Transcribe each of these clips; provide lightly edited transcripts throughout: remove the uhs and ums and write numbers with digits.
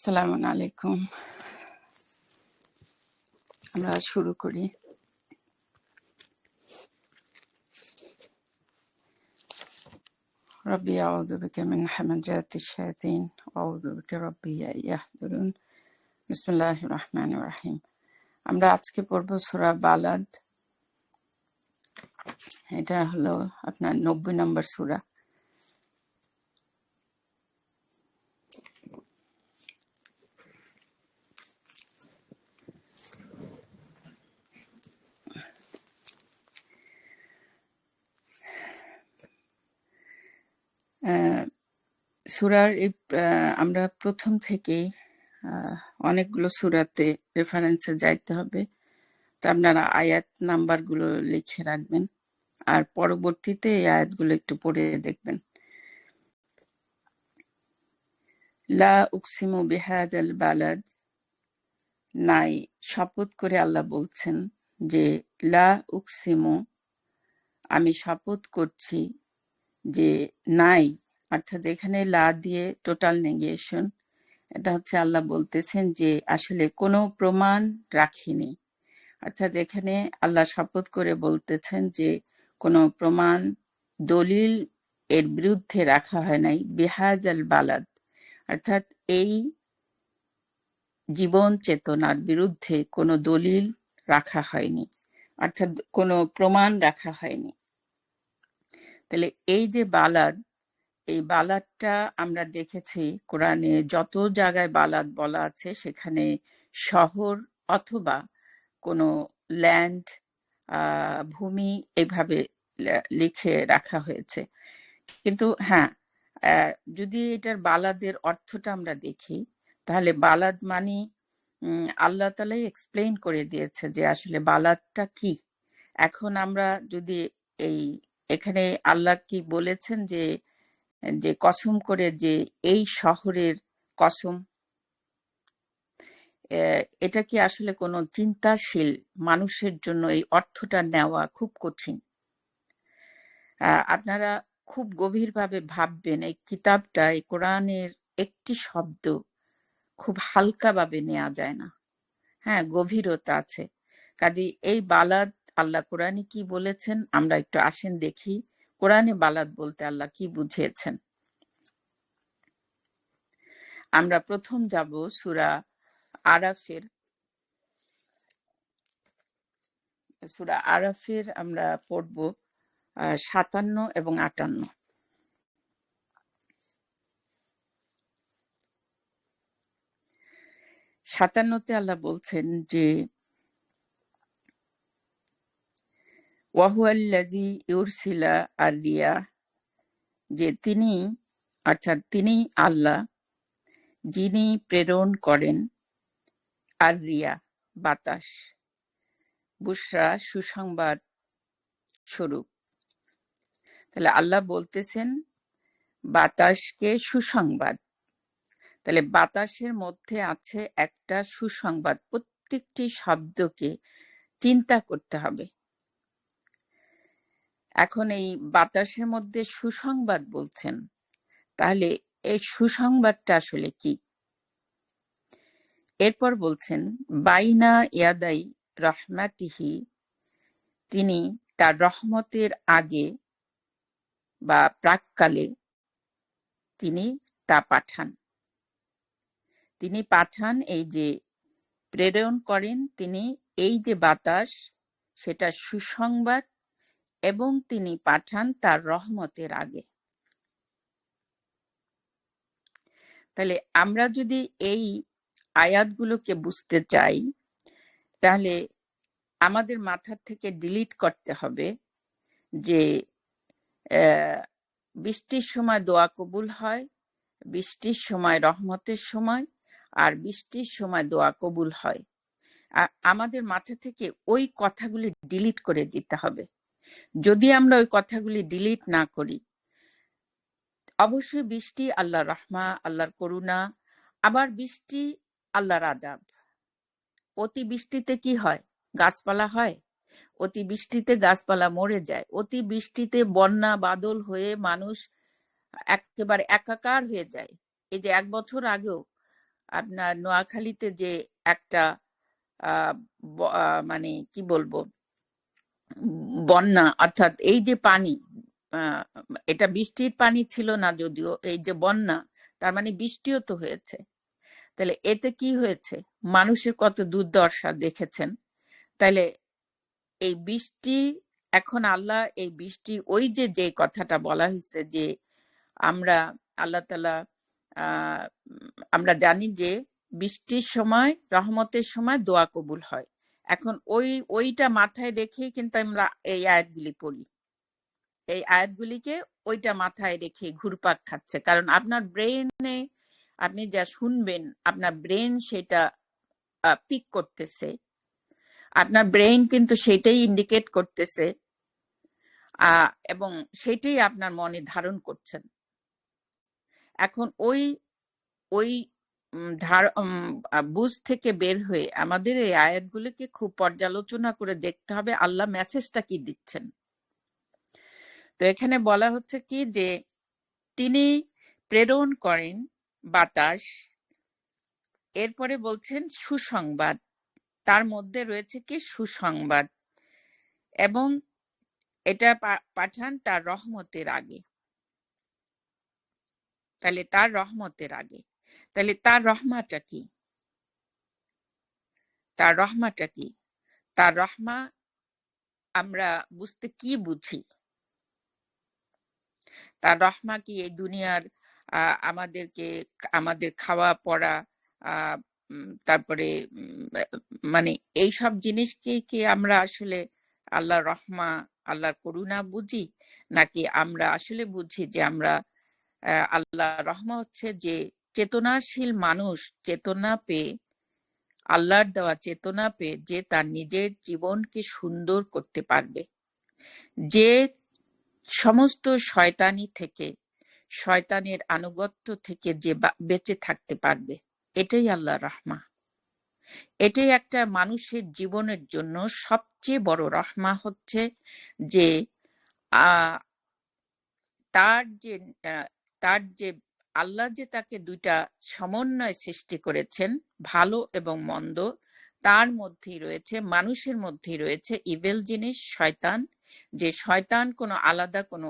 আসসালামু আলাইকুম। আমরা শুরু করি। রব্বি আউযু বিকা মিন হামাযাতিশ শায়াতিন ওয়া আউযু বিকা রব্বি আন ইয়াহদুরুন। বিসমিল্লাহির রহমানির রহিম। আমরা আজকে পড়ব সূরা বালাদ। এটা হলো আপনার 90 নম্বর সূরা। সূরার আমরা প্রথম থেকেই অনেকগুলো সূরাতে রেফারেন্সে যাইতে হবে, তো আপনারা আয়াত নাম্বারগুলো লিখে রাখবেন আর পরবর্তীতে এই আয়াতগুলো একটু পড়ে দেখবেন। লা উকসিমু বিহাদাল বালাদ, নাই, শপথ করে আল্লাহ বলছেন যে লা উকসিমু, আমি শপথ করছি যে নাই, অর্থাৎ এখানে লা দিয়ে টোটাল নেগেশন। এটা হচ্ছে আল্লাহ বলতেছেন যে আসলে কোনো প্রমাণ রাখিনি, অর্থাৎ এখানে আল্লাহ শপথ করে বলতেছেন যে কোনো প্রমাণ দলিল এর বিরুদ্ধে রাখা হয় নাই। বিহাদাল বালাদ অর্থাৎ এই জীবন চেতনার বিরুদ্ধে কোনো দলিল রাখা হয়নি, অর্থাৎ কোনো প্রমাণ রাখা হয়নি। তাহলে এই যে বালাদ, এই বালাদটা আমরা দেখেছি কোরআনে যত জায়গায় বালাদ বলা আছে সেখানে শহর অথবা কোনো ল্যান্ড, ভূমি এভাবে লিখে রাখা হয়েছে। কিন্তু হ্যাঁ, যদি এটার বালাদের অর্থটা আমরা দেখি তাহলে বালাদ মানে আল্লাহ তাআলাই এক্সপ্লেইন করে দিয়েছে যে আসলে বালাদটা কি। এখন আমরা যদি এখানে আল্লাহ কি বলেছেন যে যে কসম করে যে এই শহরের কসম, এটা কি আসলে কোনো চিন্তাশীল মানুষের জন্য এই অর্থটা নেওয়া খুব কঠিন। আপনারা খুব গভীরভাবে ভাববেন, এই কিতাবটা, এই কোরআনের একটি শব্দ খুব হালকাভাবে নেওয়া যায় না। হ্যাঁ, গভীরতা আছে। কাজেই এই বালাদ আল্লাহ কোরআনে কি বলেছেন আমরা একটু আসেন দেখি কোরআনে বালাদ বলতে আল্লাহ কি বুঝিয়েছেন। আমরা প্রথম যাব সূরা আরাফের। সূরা আরাফের আমরা পড়ব 57 এবং 58। 57তে আল্লাহ বলছেন যে ওয়াহুয়াল্লাযী ইউরসিলা আর-রিয়াহ, যে তিনি অর্থাৎ তিনি আল্লাহ যিনি প্রেরণ করেন আর-রিয়াহ বাতাস, বুশরা সুসংবাদ স্বরূপ। তাহলে আল্লাহ বলতেছেন বাতাসকে সুসংবাদ। তাহলে বাতাসের মধ্যে আছে একটা সুসংবাদ। প্রত্যেকটি শব্দকে চিন্তা করতে হবে। এখন এই বাতাসের মধ্যে সুসংবাদ বলছেন, তাহলে এই সুসংবাদটা আসলে কি? এরপর বলছেন বাইনা ইয়াদাই রহমাতিহি, তিনি তার রহমতের আগে বা প্রাককালে তিনি তা পাঠান। তিনি পাঠান, এই যে প্রেরণ করেন তিনি, এই যে বাতাস সেটা সুসংবাদ, এবং তিনি পাঠান তার রহমতের আগে। তাহলে আমরা যদি এই আয়াতগুলোকে বুঝতে চাই তাহলে আমাদের মাথার থেকে ডিলিট করতে হবে যে বৃষ্টির সময় দোয়া কবুল হয়, বৃষ্টির সময় রহমতের সময়, আর বৃষ্টির সময় দোয়া কবুল হয়। আমাদের মাথা থেকে ওই কথাগুলি ডিলিট করে দিতে হবে। যদি আমরা ওই কথাগুলি ডিলিট না করি, অবশ্যই বৃষ্টি আল্লাহর রহমত, আল্লাহর করুণা, আবার বৃষ্টি আল্লাহর আযাব। অতি বৃষ্টিতে কি হয়? গাছপালা হয়। অতি বৃষ্টিতে গাছপালা মরে যায়। অতি বৃষ্টিতে বন্যা বাদল হয়ে মানুষ একেবারে একাকার হয়ে যায়। এই যে 1 বছর আগেও আপনার নোয়াখালীতে যে একটা মানে কি বলবো বন্যা, অর্থাৎ এই যে পানি, আহ, এটা বৃষ্টির পানি ছিল না যদিও, এই যে বন্যা, তার মানে বৃষ্টিও তো হয়েছে। তাহলে এতে কি হয়েছে, মানুষের কত দুর্দশা দেখেছেন। তাহলে এই বৃষ্টি, এখন আল্লাহ এই বৃষ্টি, ওই যে যে কথাটা বলা হয়েছে যে আমরা আল্লাহ তাআলা আমরা জানি যে বৃষ্টির সময়, রহমতের সময় দোয়া কবুল হয়। এখন ওইটা মাথায় রেখেই কিন্তু আমরা এই আয়াতগুলি পড়ি, এই আয়াতগুলিকে ওইটা মাথায় রেখে ঘুরপাক খাচ্ছে। কারণ আপনার ব্রেনে আপনি যা শুনবেন, আপনার ব্রেন সেটা পিক করতেছে, আপনার ব্রেন কিন্তু সেটাই ইন্ডিকেট করতেছে, এবং সেটাই আপনার মনে ধারণ করছেন। এখন ওই ওই বুঝ থেকে বের হয়ে আমাদের এই আয়াতগুলিকে খুব পর্যালোচনা করে দেখতে হবে আল্লাহ মেসেজটা কি দিচ্ছেন। তো এখানে বলা হচ্ছে কি যে তিনি প্রেরণ করেন বাতাস, এরপরে বলছেন সুসংবাদ, তার মধ্যে রয়েছে কি সুসংবাদ, এবং এটা পাঠান তার রহমতের আগে। তাহলে তার রহমতের আগে, তাহলে তার রহমাটা কি, তার রহমাটা কি, তার রহমা আমরা বুঝতে কি বুঝি? তার রহমা কি এই দুনিয়ার আমাদেরকে, আমাদের খাওয়া পড়া, তারপরে মানে এইসব জিনিসকে কি আমরা আসলে আল্লাহর রহমা, আল্লাহর করুণা বুঝি? নাকি আমরা আসলে বুঝি যে আমরা আল্লাহ রহমা হচ্ছে যে চেতনাশীল মানুষ চেতনা পেয়ে, আল্লাহর দেওয়া চেতনা পেয়ে যে তার নিজের জীবনকে সুন্দর করতে পারবে, যে সমস্ত শয়তানি থেকে, শয়তানের আনুগত্য থেকে যে বেঁচে থাকতে পারবে, এটাই আল্লাহর রহমা। এটাই একটা মানুষের জীবনের জন্য সবচেয়ে বড় রহমা, হচ্ছে যে তার যে তার যে আল্লাহ যে তাকে দুইটা সমন্বয় সৃষ্টি করেছেন, ভালো এবং মন্দ, তার মধ্যেই রয়েছে, মানুষের মধ্যেই রয়েছে ইভেল জিনিস, শয়তান। যে শয়তান কোনো আলাদা কোনো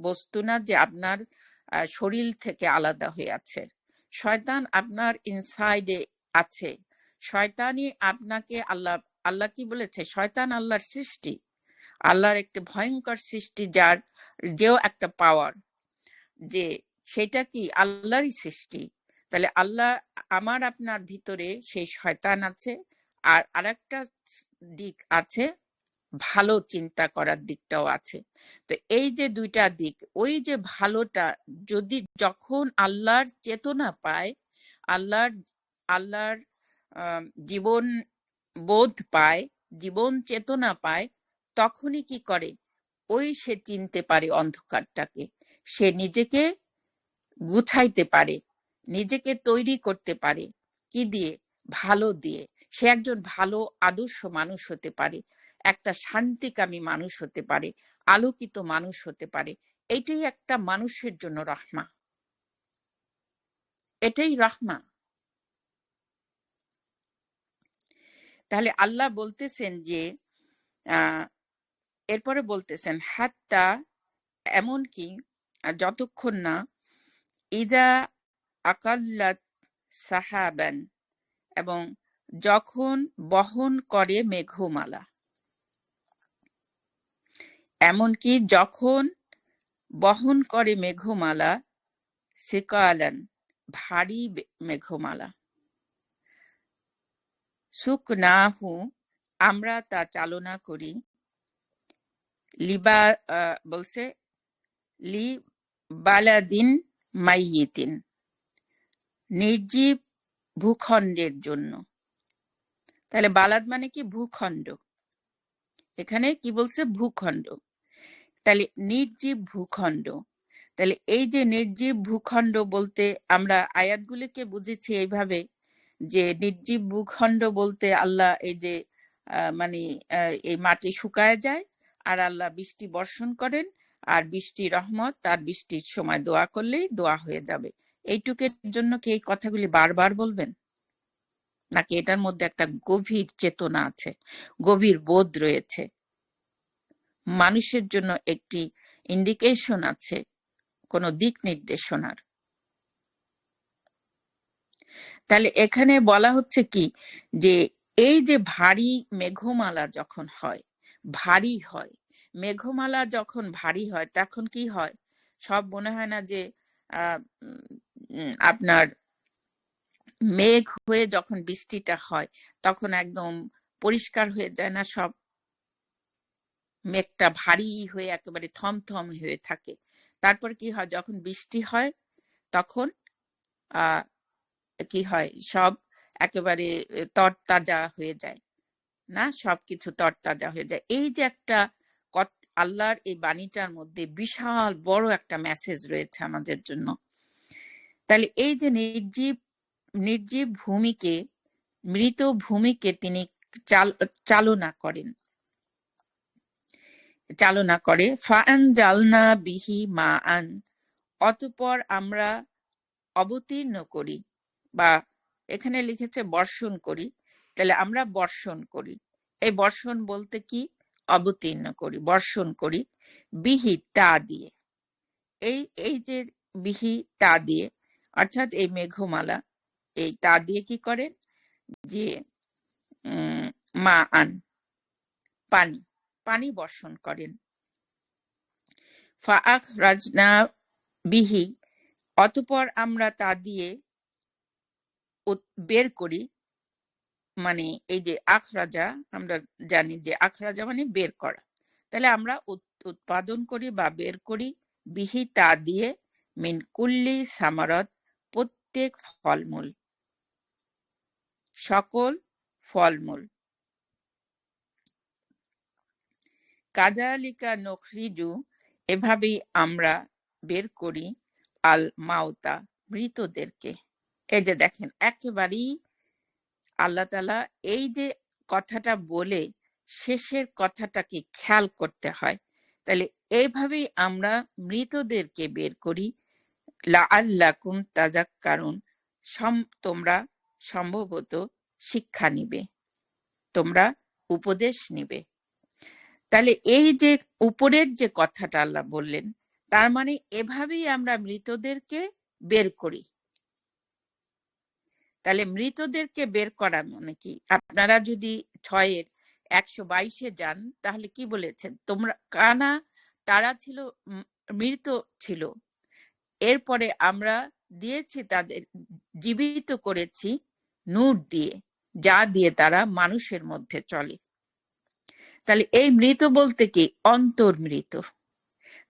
বস্তু না যে আপনার শরীর থেকে আলাদা হয়ে আছে, শয়তান আপনার ইনসাইডে আছে। শয়তানই আপনাকে আল্লাহ কি বলেছে, শয়তান আল্লাহর সৃষ্টি, আল্লাহর একটা ভয়ঙ্কর সৃষ্টি, যার যেও একটা পাওয়ার, যে সেটা কি আল্লাহরই সৃষ্টি। তাহলে আল্লাহ, আমার আপনার ভিতরে সেই শয়তান আছে, আর আরেকটা দিক আছে, ভালো চিন্তা করার দিকটাও আছে। তো এই যে দুইটা দিক, ওই যে ভালোটা যদি যখন আল্লাহর চেতনা পায়, আল্লাহর আল্লাহর জীবন বোধ পায়, জীবন চেতনা পায়, তখনই কি করে, ওই সে চিনতে পারে অন্ধকারটাকে, সে নিজেকে গুছাইতে পারে, নিজেকে তৈরি করতে পারে, কি দিয়ে, ভালো দিয়ে। সে একজন ভালো আদর্শ মানুষ হতে পারে, একটা শান্তিকামী মানুষ হতে পারে, আলোকিত মানুষ হতে পারে। এটাই একটা মানুষের জন্য রহমা, এটাই রহমা। তাহলে আল্লাহ বলতেছেন যে এরপরে বলতেছেন হাত্তা, এমনকি যতক্ষণ না, ইদা আকাল্লাত সাহাবান, এবং যখন বহন করে মেঘমালা, এমনকি যখন বহন করে মেঘমালা, সিকালান, ভারী মেঘমালা, সুকনাহু, আমরা তা চালনা করি, লিবা বলছে লি বালাদিন মাইয়িতিন, নির্জীব ভূখণ্ডের জন্য। তাহলে বালাদ মানে কি, ভূখণ্ড, এখানে কি বলছে, ভূখণ্ড। তাহলে নির্জীব ভূখণ্ড, তাহলে এই যে নির্জীব ভূখণ্ড বলতে আমরা আয়াতগুলিকে বুঝেছি এইভাবে যে নির্জীব ভূখণ্ড বলতে আল্লাহ এই যে মানে এই মাটি শুকায় যায়, আর আল্লাহ বৃষ্টি বর্ষণ করেন, আর বৃষ্টি রহমত, তার বৃষ্টির সময় দোয়া করলেই দোয়া হয়ে যাবে। এইটুকের জন্য কি এই কথাগুলি বারবার বলবেন? নাকি এটার মধ্যে একটা গভীর চেতনা আছে, গভীর বোধ রয়েছে, মানুষের জন্য একটি ইন্ডিকেশন আছে, কোনো দিক নির্দেশনার? তাহলে এখানে বলা হচ্ছে কি, যে এই যে ভারী মেঘমালা যখন হয়, ভারী হয়, মেঘমালা যখন ভারী হয় তখন কি হয়? সব মনে হয় না যে আপনার মেঘ হয়ে যখন বৃষ্টিটা হয় তখন একদম পরিষ্কার হয়ে যায় না, সব মেঘটা ভারী হয়ে একেবারে থমথম হয়ে থাকে। তারপর কি হয়, যখন বৃষ্টি হয় তখন আহ কি হয়, সব একেবারে তরতাজা হয়ে যায় না, সবকিছু তরতাজা হয়ে যায়। এই যে একটা আল্লাহর এই বাণীটার মধ্যে বিশাল বড় একটা মেসেজ রয়েছে আমাদের জন্য। তাহলে এই যে নির্জীব নির্জীব ভূমিকে, মৃত ভূমিকে তিনি চালনা করে ফাআন জালনা বিহি মা আন, অতঃপর আমরা অবতীর্ণ করি, বা এখানে লিখেছে বর্ষণ করি, তাহলে আমরা বর্ষণ করি। এই বর্ষণ বলতে কি, অবতীর্ণ করি, বর্ষণ করি, বিহি তা দিয়ে। এই যে বিহি তা দিয়ে, অর্থাৎ এই মেঘমালা এই তা দিয়ে কি করেন, যে মা আন, পানি, পানি বর্ষণ করেন। ফাআখ রাজনা বিহি, অতঃপর আমরা তা দিয়ে বের করি, মানে এই যে আখরাজা, আমরা জানি যে আখরাজা মানে বের করা, তাহলে আমরা উৎপাদন করি বা বের করি, বিহি তা দিয়ে, মিন কুল্লি সামারত, প্রত্যেক ফলমূল, সকল ফলমূল, কাজালিকা নখরিজু, এভাবেই আমরা বের করি, আল মাউতা, মৃতদেরকে। এই যে দেখেন, একেবারেই আল্লাহ তাআলা এই যে কথাটা বলে শেষের কথাটাকে খেয়াল করতে হয়। তাহলে এইভাবেই আমরা মৃতদেরকে বের করি, লাআল্লাকুম তাযাক্কারুন, তোমরা সম্ভবত শিক্ষা নিবে, তোমরা উপদেশ নিবে। তাহলে এই যে উপরের যে কথাটা আল্লাহ বললেন, তার মানে এভাবেই আমরা মৃতদেরকে বের করি। তাহলে মৃতদেরকে বের করা মানে কি? আপনারা যদি 6-এর 122-এ যান তাহলে কি বলেছেন, তোমরা কানা, তারা ছিল মৃত ছিল, এরপরে আমরা দিয়েছি তাদের, জীবিত করেছি নূর দিয়ে, যা দিয়ে তারা মানুষের মধ্যে চলে। তাহলে এই মৃত বলতে কি, অন্তর্মৃত।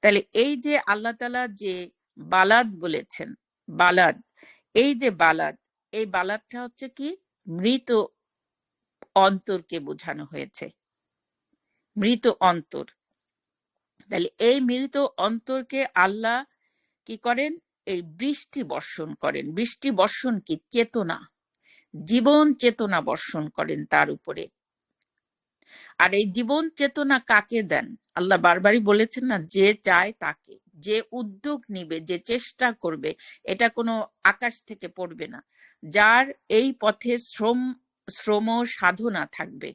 তাহলে এই যে আল্লাহ তাআলা যে বালাদ বলেছেন, বালাদ, এই যে বালাদ, এই বালাদটা হচ্ছে কি, মৃত অন্তরকে বোঝানো হয়েছে, মৃত অন্তর। তাহলে এই মৃত অন্তরকে আল্লাহ কি করেন, এই বৃষ্টি বর্ষণ করেন। বৃষ্টি বর্ষণ কি, চেতনা, জীবন চেতনা বর্ষণ করেন তার উপরে। আর এই জীবন চেতনা কাকে দেন? আল্লাহ বারবারই বলেছেন না, যে চায় তাকে, যে উদ্যোগ নিবে, যে চেষ্টা করবে, এটা কোনো আকাশ থেকে পড়বে না। যার এই পথে শ্রম সাধনা থাকবে।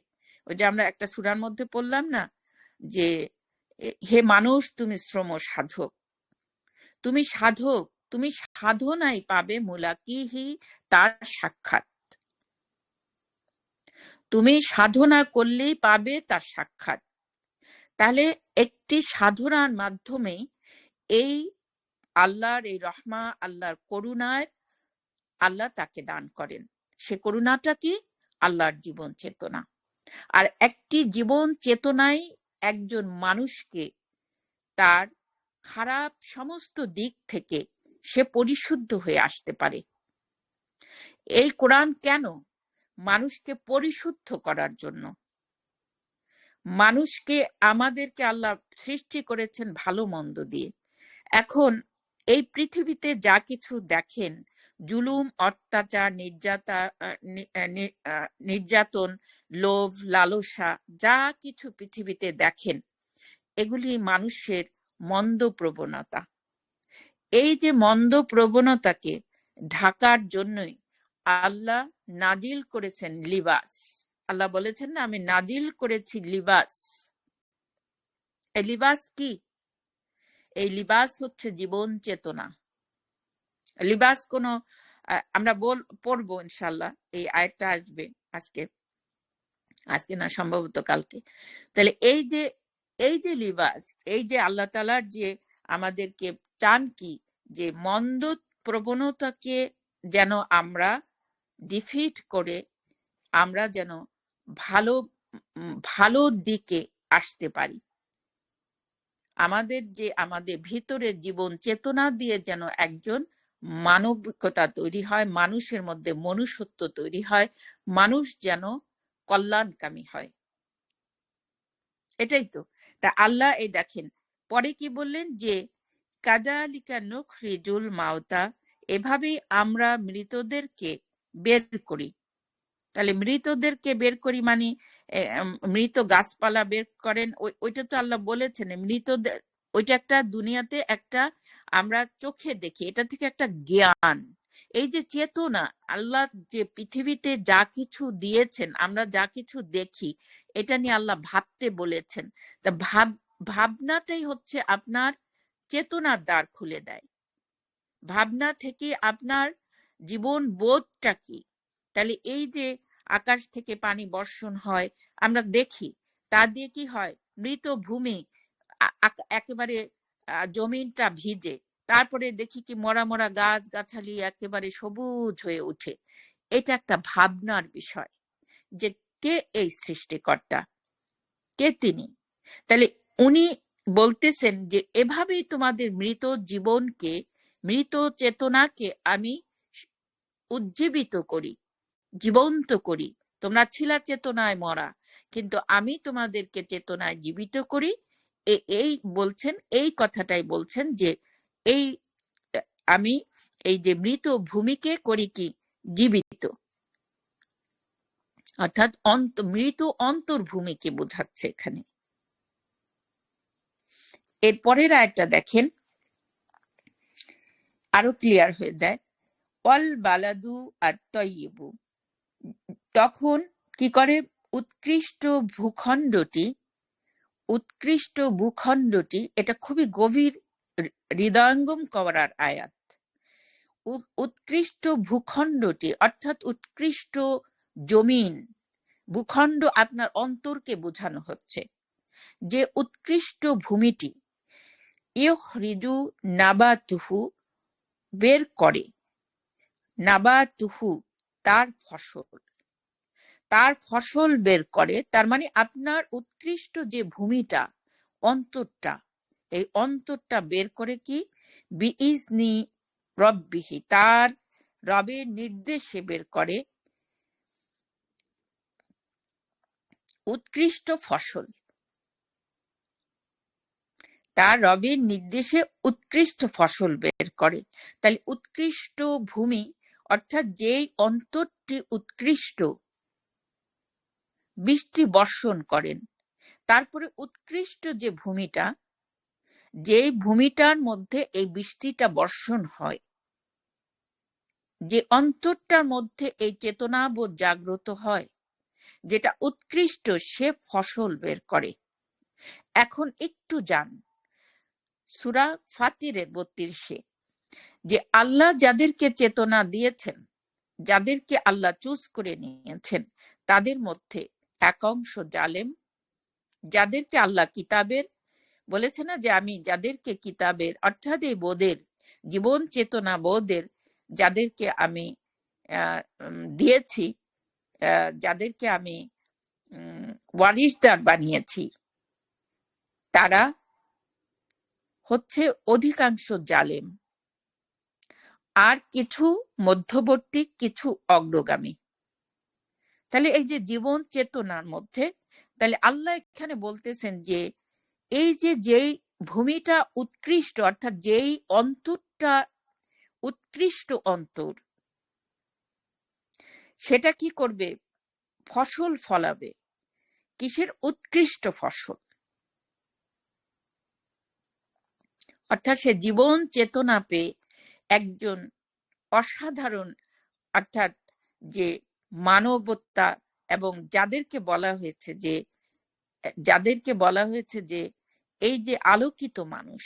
ওই যে আমরা একটা সূরার মধ্যে পড়লাম না, যে হে মানুষ তুমি শ্রম সাধক, তুমি সাধক, তুমি সাধনাই পাবে মুলাকিহি, তার সাক্ষাৎ। তুমি সাধনা করলেই পাবে তার সাক্ষাৎ। তাহলে একটি সাধনার মাধ্যমে এই আল্লাহর এই রহমা, আল্লাহর করুণায় আল্লাহ তাকে দান করেন। সে করুণাটা কি, আল্লাহর জীবন চেতনা। আর একটি জীবন চেতনায় একজন মানুষকে তার খারাপ সমস্ত দিক থেকে সে পরিশুদ্ধ হয়ে আসতে পারে। এই কোরআন কেন? মানুষকে পরিশুদ্ধ করার জন্য। মানুষকে, আমাদেরকে আল্লাহ সৃষ্টি করেছেন ভালো মন্দ দিয়ে। এখন এই পৃথিবীতে যা কিছু দেখেন, জুলুম, অত্যাচার, নির্যাতন, লোভ, লালসা, যা কিছু পৃথিবীতে দেখেন, এগুলি মানুষের মন্দ প্রবণতা। এই যে মন্দ প্রবণতাকে ঢাকার জন্যই আল্লাহ নাজিল করেছেন লিবাস। আল্লাহ বলেছেন না, আমি নাজিল করেছি লিবাস। এই লিবাস কি? এই লিবাস হচ্ছে জীবন চেতনা। লিবাস কোনো আমরা পড়বো ইনশাল্লাহ, এই আয়াতটা আসবে আজকে, আজকে না সম্ভবত কালকে। তাহলে এই যে লিবাস, এই যে আল্লাহ তাআলার যে আমাদেরকে চান কি, যে মন্দ প্রবণতাকে যেন আমরা ডিফিট করে আমরা যেন ভালো ভালোর দিকে আসতে পারি। আমাদের ভিতরে জীবন চেতনা দিয়ে যেন একজন মানবিকতা তৈরি হয়, মানুষের মধ্যে মনুষ্যত্ব তৈরি হয়, মানুষ যেন কল্যাণকামী হয়। এটাই তো। তা আল্লাহ এই দেখেন পরে কি বললেন, যে কাযালিকা নুখরিজুল মাউতা, এভাবেই আমরা মৃতদেরকে বের করি। তাহলে মৃতদেরকে বের করি মানে মৃত গাছপালা বের করেন, ওইটা তো আল্লাহ বলেছেন মৃতদের, ওইটা একটা দুনিয়াতে একটা আমরা চোখে দেখি, এটা থেকে একটা জ্ঞান। এই যে চেতনা, আল্লাহ যে পৃথিবীতে যা কিছু দিয়েছেন, আমরা যা কিছু দেখি, এটা নিয়ে আল্লাহ ভাবতে বলেছেন। তা ভাবনাটাই হচ্ছে আপনার চেতনার দ্বার খুলে দেয়। ভাবনা থেকে আপনার জীবন বোধটা কি। তাহলে এই যে আকাশ থেকে পানি বর্ষণ হয়, আমরা দেখি, তা দিয়ে কি হয়, মৃত ভূমি একেবারে জমিনটা ভিজে, তারপরে দেখি কি মরা মরা গাছ গাছালি একেবারে সবুজ হয়ে ওঠে। এটা একটা ভাবনার বিষয়, যে কে এই সৃষ্টিকর্তা, কে তিনি। তাহলে উনি বলতেছেন যে এভাবেই তোমাদের মৃত জীবনকে, মৃত চেতনাকে আমি উজ্জীবিত করি, জীবন্ত করি। তোমরা ছিলা চেতনায় মরা, কিন্তু আমি তোমাদেরকে চেতনায় জীবিত করি। এই বলছেন, এই কথাটাই বলছেন যে এই আমি এই যে মৃত ভূমিকে করি কি জীবিত, অর্থাৎ মৃত অন্তর্ভূমিকে বোঝাচ্ছে এখানে। এর পরের আয়াতটা দেখেন, আরো ক্লিয়ার হয়ে যায়। ওয়াল বালাদু আত-তাইয়িবু, তখন কি করে, উৎকৃষ্ট ভূখণ্ডটি, এটা খুবই গভীর হৃদয়ঙ্গম করার আয়াত। উৎকৃষ্ট ভূখণ্ডটি অর্থাৎ উৎকৃষ্ট জমিন, ভূখণ্ড আপনার অন্তরকে বোঝানো হচ্ছে, যে উৎকৃষ্ট ভূমিটি ইউখরিজু নাবাতুহু, বের করে, নাবাতুহু তার ফসল বের করে। তার মানে আপনার উৎকৃষ্ট যে ভূমিটা, অন্তরটা, এই অন্তরটা বের করে কি বিইজনি রব্বিহি, তার রবের নির্দেশে বের করে উৎকৃষ্ট ফসল, তার রবের নির্দেশে উৎকৃষ্ট ফসল বের করে। তাহলে উৎকৃষ্ট ভূমি অর্থাৎ যেই অন্তরটি উৎকৃষ্ট, বৃষ্টি বর্ষণ করেন। তারপরে উৎকৃষ্ট যে ভূমিটা, যেই ভূমিটার মধ্যে এই বৃষ্টিটা বর্ষণ হয়, যে অন্তরটার মধ্যে এই চেতনাবোধ জাগ্রত হয়, যেটা উৎকৃষ্ট, সে ফসল বের করে। এখন একটু যান সূরা ফাতিরের ৩২-এ, যে আল্লাহ যাদেরকে চেতনা দিয়েছেন, যাদেরকে আল্লাহ চুজ করে নিয়েছেন, তাদের মধ্যে এক অংশ জালেম, যাদেরকে আল্লাহ কিতাবের বলেছে না, যে আমি যাদেরকে কিতাবের অর্থাৎ এই বোধের, জীবন চেতনা বোধের যাদেরকে আমি দিয়েছি, যাদেরকে আমি ওয়ারিসদার বানিয়েছি, তারা হচ্ছে অধিকাংশ জালেম, আর কিছু মধ্যবর্তী, কিছু অগ্রগামী। তাহলে এই যে জীবন চেতনার মধ্যে, তাহলে আল্লাহ এখানে বলতেছেন যে এই যে যেই ভূমিটা উৎকৃষ্ট, অর্থাৎ যেই অন্তরটা উৎকৃষ্ট অন্তর, সেটা কি করবে, ফসল ফলাবে। কিসের উৎকৃষ্ট ফসল? অর্থাৎ সে জীবন চেতনা পেয়ে একজন অসাধারণ, অর্থাৎ যে মানবতা এবং যাদেরকে বলা হয়েছে যে এই যে আলোকিত মানুষ,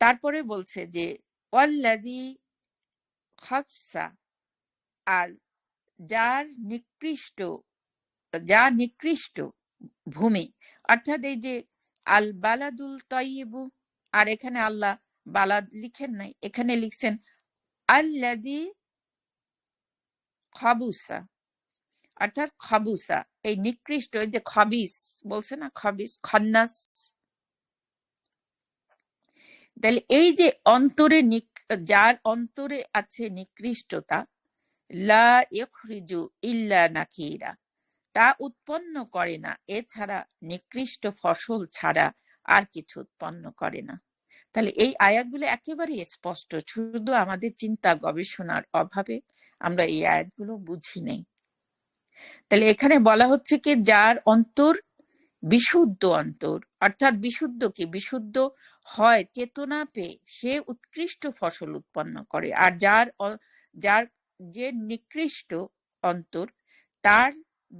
তারপরে বলছে যে ওয়াল্লাযী খাবসা, আর যার নিকৃষ্ট ভূমি, অর্থাৎ এই যে আল বালাদুল তয়্যিবু, আর এখানে আল্লাহ বালাদ লিখেন নাই, এখানে লিখছেন আল্লাযী খাবুসা, অর্থাৎ খাবুসা এই নিকৃষ্ট, এই যে খবিস বলছে না, খবিস খন্নাস, তাহলে এই যে যার অন্তরে আছে নিকৃষ্টতা, লা ইখরিজু ইল্লা নাকিরা, তা উৎপন্ন করে না এছাড়া, নিকৃষ্ট ফসল ছাড়া আর কিছু উৎপন্ন করে না। তাহলে এই আয়াতগুলো একেবারে স্পষ্ট, শুধু আমাদের চিন্তা গবেষণার অভাবে আমরা এই আয়াতগুলো বুঝি নেই। তাহলে এখানে বলা হচ্ছে কি, যার অন্তর বিশুদ্ধ অন্তর, অর্থাৎ বিশুদ্ধ কি, বিশুদ্ধ হয় চেতনা পেয়ে সে উৎকৃষ্ট ফসল উৎপন্ন করে, আর যার যে নিকৃষ্ট অন্তর, তার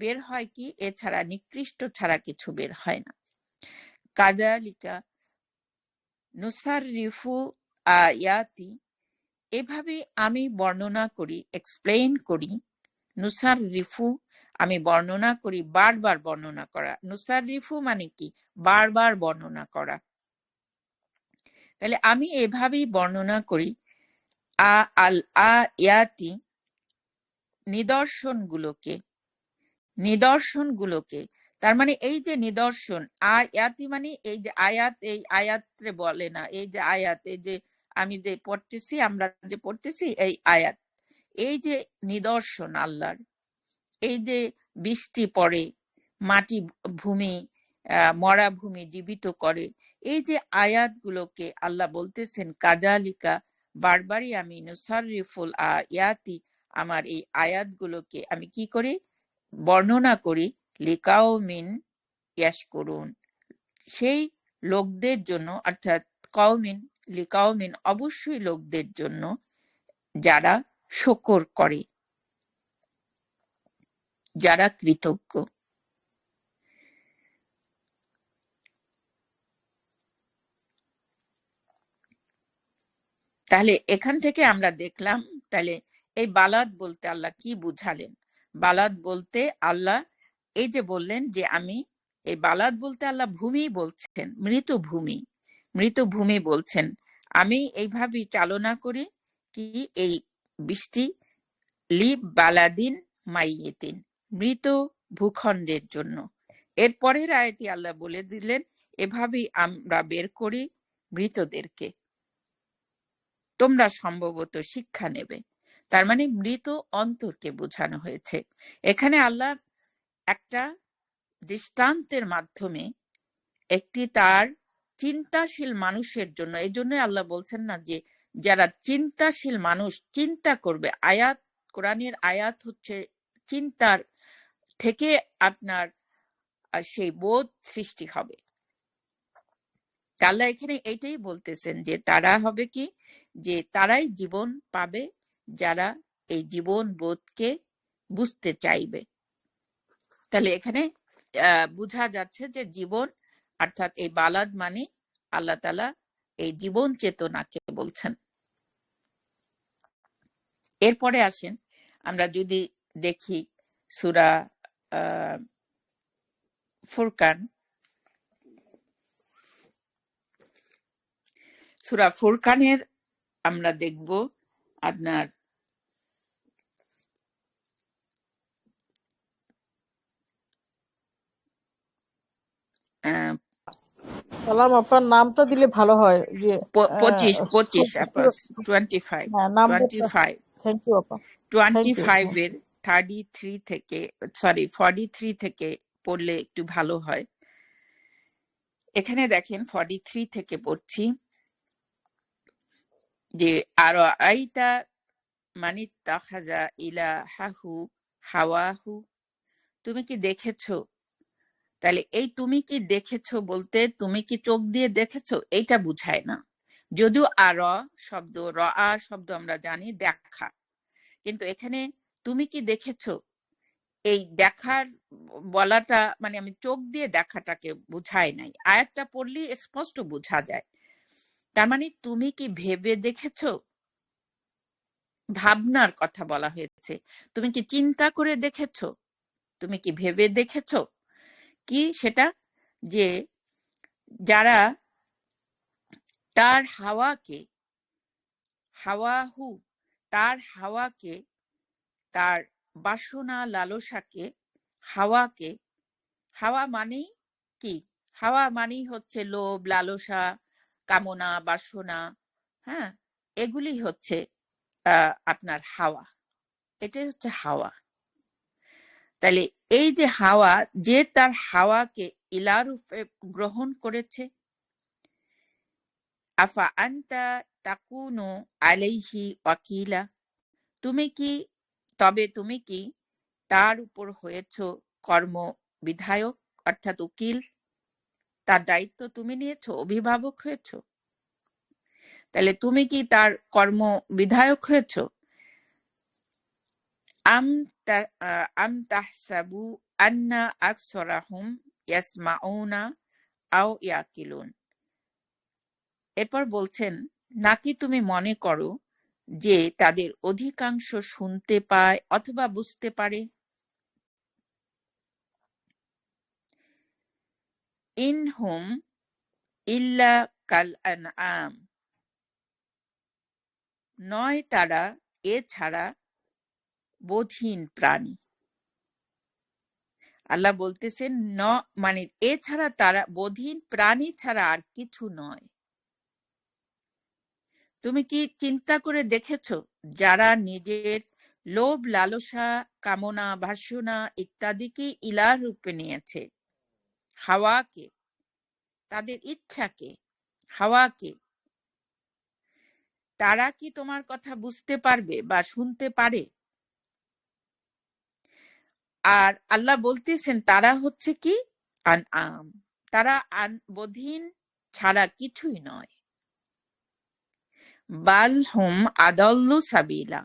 বের হয় কি, এছাড়া নিকৃষ্ট ছাড়া কিছু বের হয় না। কাযালিকা নুসাররিফু আয়াতি, এভাবে আমি বর্ণনা করি, এক্সপ্লেইন করি। নুসাররিফু আমি বর্ণনা করি, বারবার বর্ণনা করা। নুসাররিফু মানে কি, বারবার বর্ণনা করা। তাহলে আমি এভাবেই বর্ণনা করি আল আয়াতি, নিদর্শনগুলোকে। তার মানে এই যে নিদর্শন, আয়াতি মানে এই যে আয়াত, এই আয়াতে বলে না, এই যে আয়াত, এই যে আমি যে পড়তেছি, আমরা যে পড়তেছি এই আয়াত, এই যে নিদর্শন আল্লাহর, এই যে বৃষ্টি পড়ে, মাটি ভূমি মরা ভূমি জীবিত করে, এই যে আয়াতগুলোকে আল্লাহ বলতেছেন কাজালিকা, বারবারই আমি নুসাররিফুল আয়াতি, আমার এই আয়াতগুলোকে আমি কি করি, বর্ণনা করি, লিকাউমিন ইয়াশকুরুন, সেই লোকদের জন্য, অর্থাৎ কওমিন, লিকাউমিন অবশ্যই লোকদের জন্য যারা শুকর করে, যারা কৃতজ্ঞ। তাহলে এখান থেকে আমরা দেখলাম, তাহলে এই বালাদ বলতে আল্লাহ কি বুঝালেন। বালাদ বলতে আল্লাহ এই যে বললেন যে আমি, এই বালাদ বলতে আল্লাহ ভূমি বলছেন, মৃত ভূমি বলছেন, আমি এইভাবেই চালনা করি কি, এই বৃষ্টি লিব বালাদিন মাইয়েতিন, মৃত ভূখণ্ডের জন্য। এর পরের আয়াতে আল্লাহ বলে দিলেন এভাবেই আমরা বের করি মৃতদেরকে, তোমরা সম্ভবত শিক্ষা নেবে। তার মানে মৃত অন্তরকে বোঝানো হয়েছে এখানে। আল্লাহ একটা দৃষ্টান্তের মাধ্যমে একটি তার চিন্তাশীল মানুষের জন্য, এই জন্য আল্লাহ বলছেন না যে যারা চিন্তাশীল মানুষ চিন্তা করবে, আয়াত, কোরআনের আয়াত হচ্ছে চিন্তার থেকে আপনার সেই বোধ সৃষ্টি হবে। আল্লাহ এখানে এইটাই বলতেছেন যে তারা হবে কি, যে তারাই জীবন পাবে যারা এই জীবন বোধকে বুঝতে চাইবে। তাহলে এখানে বোঝা যাচ্ছে যে জীবন, অর্থাৎ এই বালাদ মানে আল্লাহ তাআলা এই জীবন চেতনাকে বলছেন। এরপরে আসেন আমরা যদি দেখি সূরা ফুরকান, সূরা ফুরকানের আমরা দেখব আপনার সালাম, আপনার নামটা দিলে ভালো হয়, যে 25 25 হ্যাঁ, নাম্বারটা। 25 থ্যাংক ইউ আপা, থ্যাংক ইউ। 25 এর 33 থেকে, সরি 43 থেকে পড়লে একটু ভালো হয়। এখানে দেখেন 43 থেকে পড়ছি যে আর আইতা মানিত্তাখাযা ইলাহাহু হাওয়াহু, তুমি কি দেখেছো। তাহলে এই তুমি কি দেখেছো বলতে তুমি কি চোখ দিয়ে দেখেছো এইটা বুঝায় না, যদিও শব্দ শব্দ আমরা জানি দেখা, কিন্তু এখানে তুমি কি দেখেছো, এই দেখার বলাটা মানে আমি চোখ দিয়ে দেখাটাকে বুঝাই নাই, আয়াতটা পড়লে স্পষ্ট বোঝা যায়। তার মানে তুমি কি ভেবে দেখেছো, ভাবনার কথা বলা হয়েছে। তুমি কি চিন্তা করে দেখেছো, তুমি কি ভেবে দেখেছো কি সেটা, যে যারা তার হাওয়াহু তার হাওয়াকে, তার বাসনা লালসাকে, হাওয়াকে, হাওয়া মানেই কি, হাওয়া মানেই হচ্ছে লোভ লালসা কামনা বাসনা, হ্যাঁ, এগুলি হচ্ছে আপনার হাওয়া, এটাই হচ্ছে হাওয়া। তাহলে এই যে হাওয়া, যে তার হাওয়াকে ইলারূপে গ্রহণ করেছে, আফা আনতা তাকুনু আলাইহি ওয়াকিলা, তুমি কি তার উপর হয়েছ কর্ম বিধায়ক, অর্থাৎ উকিল, তার দায়িত্ব তুমি নিয়েছো, অভিভাবক হয়েছো। তাহলে তুমি কি তার কর্ম বিধায়ক হয়েছো। আম তাহসাবু আন্না আকসারাহুম ইয়াসমাউনা আও ইয়াকিলুন। এরপর বলছেন, নাকি তুমি মনে করো যে তাদের অধিকাংশ শুনতে পায় অথবা বুঝতে পারে। ইনহুম ইল্লা কাল আনআম, নয় তারা এছাড়া বোধহীন প্রাণী। আল্লাহ বলতেছেন মানে এছাড়া তারা বোধহীন প্রাণী ছাড়া আর কিছু নয়। তুমি কি চিন্তা করে দেখেছো, যারা নিজের লোভ লালসা কামনা বাসনা ইত্যাদিকে ইলাহ রূপে নিয়েছে, হাওয়াকে, তাদের ইচ্ছাকে, হাওয়াকে, তারা কি তোমার কথা বুঝতে পারবে বা শুনতে পারে। আর আল্লাহ বলতেছেন তারা হচ্ছে কি আনআম, তারা বধিন ছাড়া কিছুই নয়। বাল হুম আদাল্লু সাবিলা,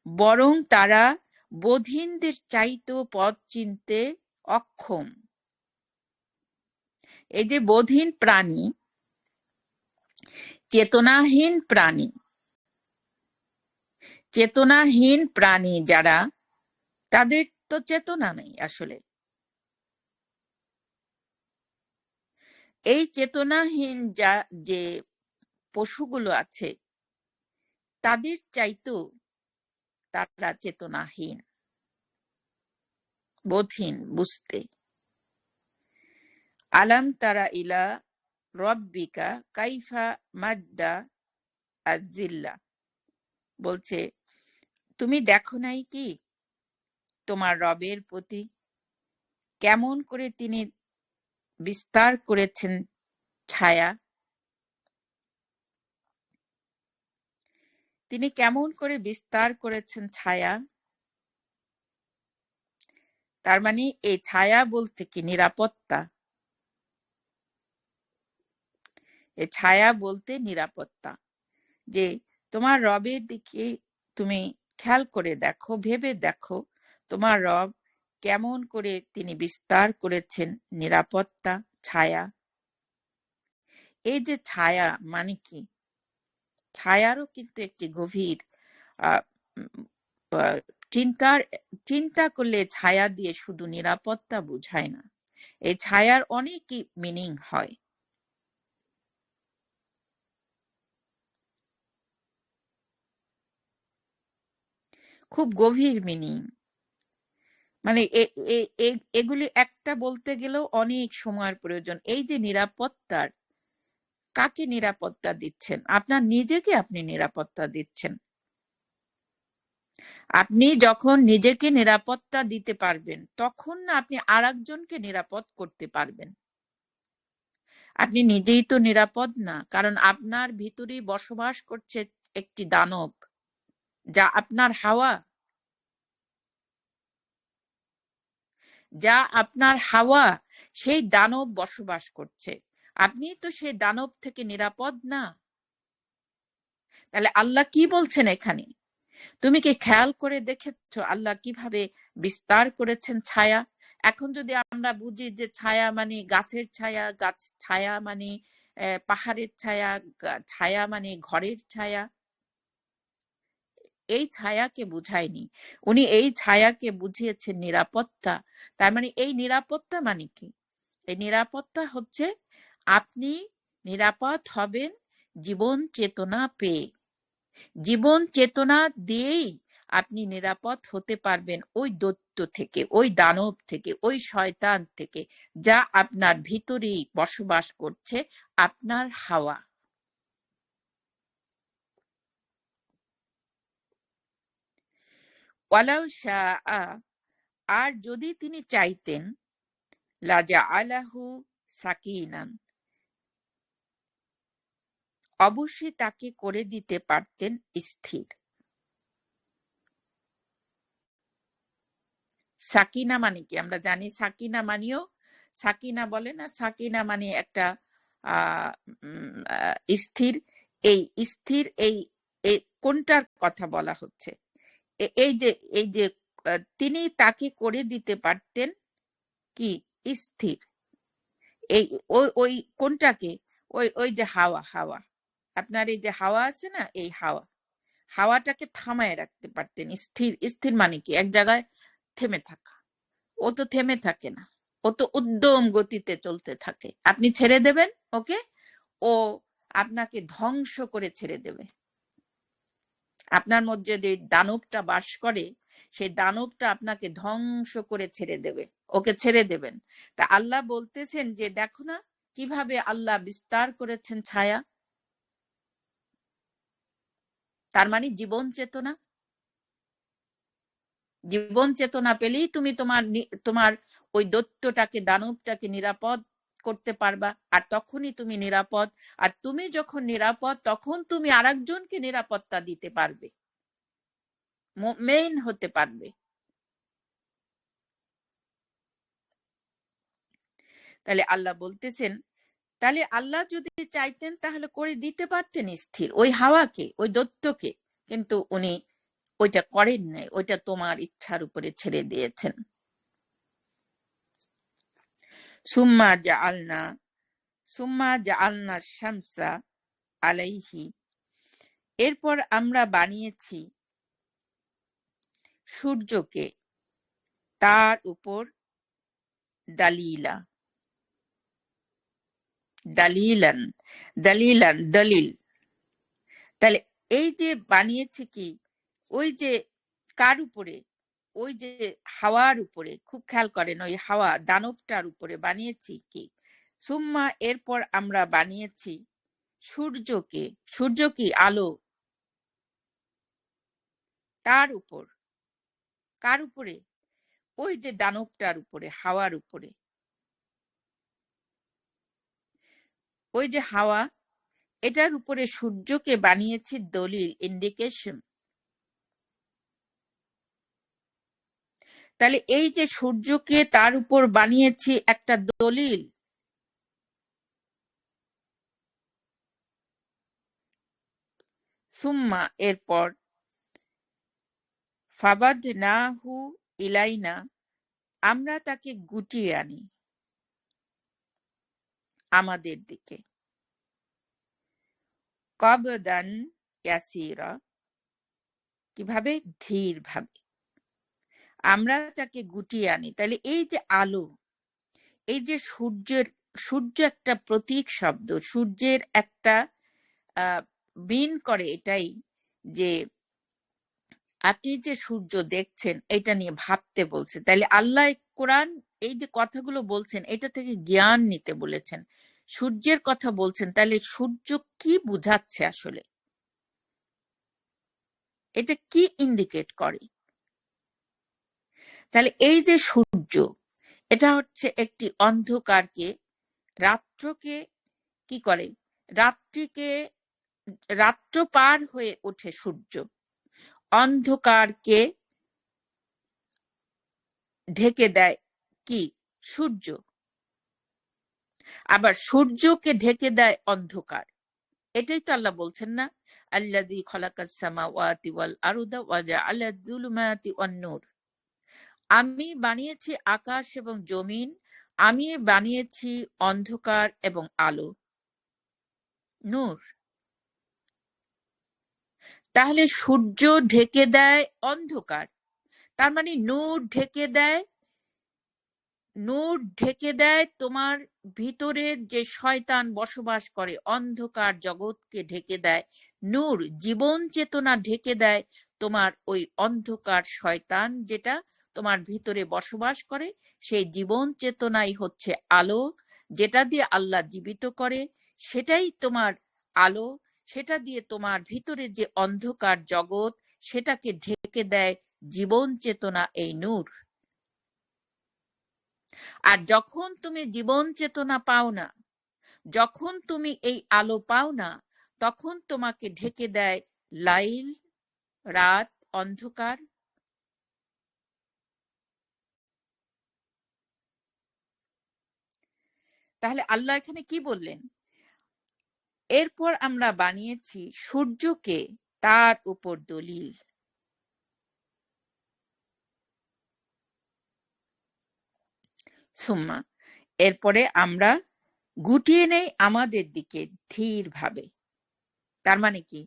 বরং তারা বধিনদের চাইতেও পথ চিনতে অক্ষম। এই যে বধিন প্রাণী, চেতনাহীন প্রাণী, চেতনাহীন প্রাণী যারা, তাদের তো চেতনা নেই আসলে। এই চেতনাহীন যে পশুগুলো আছে, তাদের চাইতেও তারা চেতনাহীন, বোধহীন, বুঝতে। আলাম তারা ইলা রব্বিকা কাইফা মাদ্দা আজিল্লা, বলছে তুমি দেখো নাই কি তোমার রবের প্রতি কেমন করে তিনি বিস্তার করেছেন ছায়া, তিনি কেমন করে বিস্তার করেছেন ছায়া। তার মানে এই ছায়া বলতে কি নিরাপত্তা, এই ছায়া বলতে নিরাপত্তা। যে তোমার রবের দিকে তুমি খেয়াল করে দেখো, ভেবে দেখো তোমার রব কেমন করে তিনি বিস্তার করেছেন নিরাপত্তা, ছায়া। এই যে ছায়া মানে কি, ছায়ারও কিন্তু একটি গভীর আহ চিন্তা করলে ছায়া দিয়ে শুধু নিরাপত্তা বোঝায় না, এই ছায়ার অনেকই মিনিং হয়। খুব গভীর মিনিং, মানে এগুলি একটা বলতে গেলেও অনেক সময়ের প্রয়োজন। এই যে নিরাপত্তার, কাকে নিরাপত্তা দিচ্ছেন, আপনার নিজেকে আপনি নিরাপত্তা দিচ্ছেন। আপনি যখন নিজেকে নিরাপত্তা দিতে পারবেন, তখন না আপনি আরেকজনকে নিরাপদ করতে পারবেন। আপনি নিজেই তো নিরাপদ না, কারণ আপনার ভিতরেই বসবাস করছে একটি দানব, যা আপনার হাওয়া, যা আপনার হাওয়া, সেই দানব বসবাস করছে। আপনি তো সেই দানব থেকে নিরাপদ না। তাহলে আল্লাহ কি বলছেন এখানে? তুমি কি খেয়াল করে দেখেছো আল্লাহ কিভাবে বিস্তার করেছেন ছায়া? এখন যদি আমরা বুঝি যে ছায়া মানে গাছের ছায়া, গাছ ছায়া মানে পাহাড়ের ছায়া, ছায়া মানে ঘরের ছায়া, এই ছায়াকে বুঝায়নি। উনি এই ছায়াকে বুঝিয়েছেন নিরাপত্তা। তার মানে এই নিরাপত্তা মানে কি? এই নিরাপত্তা হচ্ছে আপনি নিরাপদ হবেন জীবন চেতনা পেয়ে। জীবন চেতনা দিয়েই আপনি নিরাপদ হতে পারবেন ওই দৈত্য থেকে, ওই দানব থেকে, ওই শয়তান থেকে, যা আপনার ভিতরেই বসবাস করছে, আপনার হাওয়া। ওয়ালাউ শাআ, আর যদি তিনি চাইতেন, লাজাআলাহু সাকিনান, অবশ্যই তাকে করে দিতে পারতেন স্থির। সাকিনা মানে কি? আমরা জানি সাকিনা মানেও, সাকিনা বলে না, সাকিনা মানে একটা স্থির। এই স্থির এই কোনটার কথা বলা হচ্ছে? এই যে তিনি তাকে করে দিতে পারতেন কি স্থির। এই ওই ওই কোনটাকে? ওই ওই যে হাওয়া, হাওয়া, আপনার এই যে হাওয়া আছে না, এই হাওয়া, হাওয়াটাকে থামায় রাখতে পারতেন স্থির। স্থির মানে কি? এক জায়গায় থেমে থাকা। ও তো থেমে থাকে না, ও তো উদ্যম গতিতে চলতে থাকে। আপনি ছেড়ে দেবেন ওকে, ও আপনাকে ধ্বংস করে ছেড়ে দেবে। আপনার মধ্যে যে দানবটা বাস করে, সেই দানবটা আপনাকে ধ্বংস করে ছেড়ে দেবে, ওকে ছেড়ে দেবেন। তা আল্লাহ বলতেছেন যে দেখো না কিভাবে আল্লাহ বিস্তার করেছেন ছায়া। তার মানে জীবন চেতনা। জীবন চেতনা পেলেই তুমি তোমার ওই দৈত্যটাকে, দানবটাকে নিরাপদ করতে পারবা। আর তখনই তুমি নিরাপদ। আর তুমি যখন নিরাপদ, তখন তুমি আরেকজনকে নিরাপত্তা দিতে পারবে, মুমিন হতে পারবে। তাহলে আল্লাহ বলতেছেন, তাহলে আল্লাহ যদি চাইতেন তাহলে করে দিতে পারতেন স্থির ওই হাওয়াকে, ওই দৈত্যকে। কিন্তু উনি ওইটা করেন নাই, ওইটা তোমার ইচ্ছার উপরে ছেড়ে দিয়েছেন। সুম্মা জাআলনা সুম্মা জাআলনা শামসা আলাইহি, এরপর আমরা বানিয়েছি সূর্যকে তার উপর দালিলা, দালিলান, দালিলান দলিল। তাহলে এই যে বানিয়েছে কি, ওই যে কার উপরে? ওই যে হাওয়ার উপরে। খুব খেয়াল করেন, ওই হাওয়া দানবটার উপরে বানিয়েছি কি? সুম্মা, এরপর আমরা বানিয়েছি সূর্যকে। সূর্য কি? আলো। তার উপর, কার উপরে? ওই যে দানবটার উপরে, হাওয়ার উপরে। ওই যে হাওয়া, এটার উপরে সূর্যকে বানিয়েছি দলিল, ইন্ডিকেশন। তাহলে এই যে সূর্যকে তার উপর বানিয়েছি একটা দলিল। সুম্মা, এরপর ফাবাদনাহু ইলাইনা, আমরা তাকে গুটিয়ে আনি আমাদের দিকে। কবদান ইয়াসিরা, কিভাবে? ধীর ভাবে আমরা তাকে গুটিয়ে আনি। তাহলে এই যে আলো, এই যে সূর্য একটা প্রতীক শব্দ, সূর্যের একটা বিন করে এটাই যে আপনি যে সূর্য দেখছেন এটা নিয়ে ভাবতে বলছে। তাইলে আল্লাহ কোরআন এই যে কথাগুলো বলছেন, এটা থেকে জ্ঞান নিতে বলেছেন, সূর্যের কথা বলছেন। তাহলে সূর্য কি বুঝাচ্ছে আসলে? এটা কি ইন্ডিকেট করে? তাহলে এই যে সূর্য, এটা হচ্ছে একটি অন্ধকারকে, রাত্রকে কি করে? রাত্রিকে, রাত্র পার হয়ে ওঠে সূর্য, অন্ধকারকে ঢেকে দেয় কি? সূর্য। আবার সূর্যকে ঢেকে দেয় অন্ধকার। এটাই তো আল্লাহ বলছেন না, আল্লাযী খালাকাস সামাওয়াতি ওয়াল আরদা ওয়া জাআলা যুলুমাতি ওয়ান নূর। আমি বানিয়েছি আকাশ এবং জমিন, আমি বানিয়েছি অন্ধকার এবং আলো, নূর। তাহলে সূর্য ঢেকে দেয় অন্ধকার, তার মানে নূর ঢেকে দেয় তোমার ভিতরের যে শয়তান বসবাস করে, অন্ধকার জগৎকে ঢেকে দেয় নূর। জীবন চেতনা ঢেকে দেয় তোমার ওই অন্ধকার শয়তান যেটা তোমার ভিতরে বসবাস করে। সেই জীবন চেতনাই হচ্ছে আলো, যেটা দিয়ে আল্লাহ জীবিত করে, সেটাই তোমার আলো। সেটা দিয়ে তোমার ভিতরে যে অন্ধকার জগৎ, সেটাকে ঢেকে দেয় জীবন চেতনা, এই নূর। আর যখন তুমি জীবন চেতনা পাও না, যখন তুমি এই আলো পাও না, তখন তোমাকে ঢেকে দেয় লাইল, রাত, অন্ধকার। তাহলে আল্লাহ এখানে কি বললেন? এরপর আমরা বানিয়েছি সূর্যকে তার উপর দলিল। সুম্মা, এরপরে আমরা গুটিয়ে নেই আমাদের দিকে ধীর ভাবে। তার মানে কি?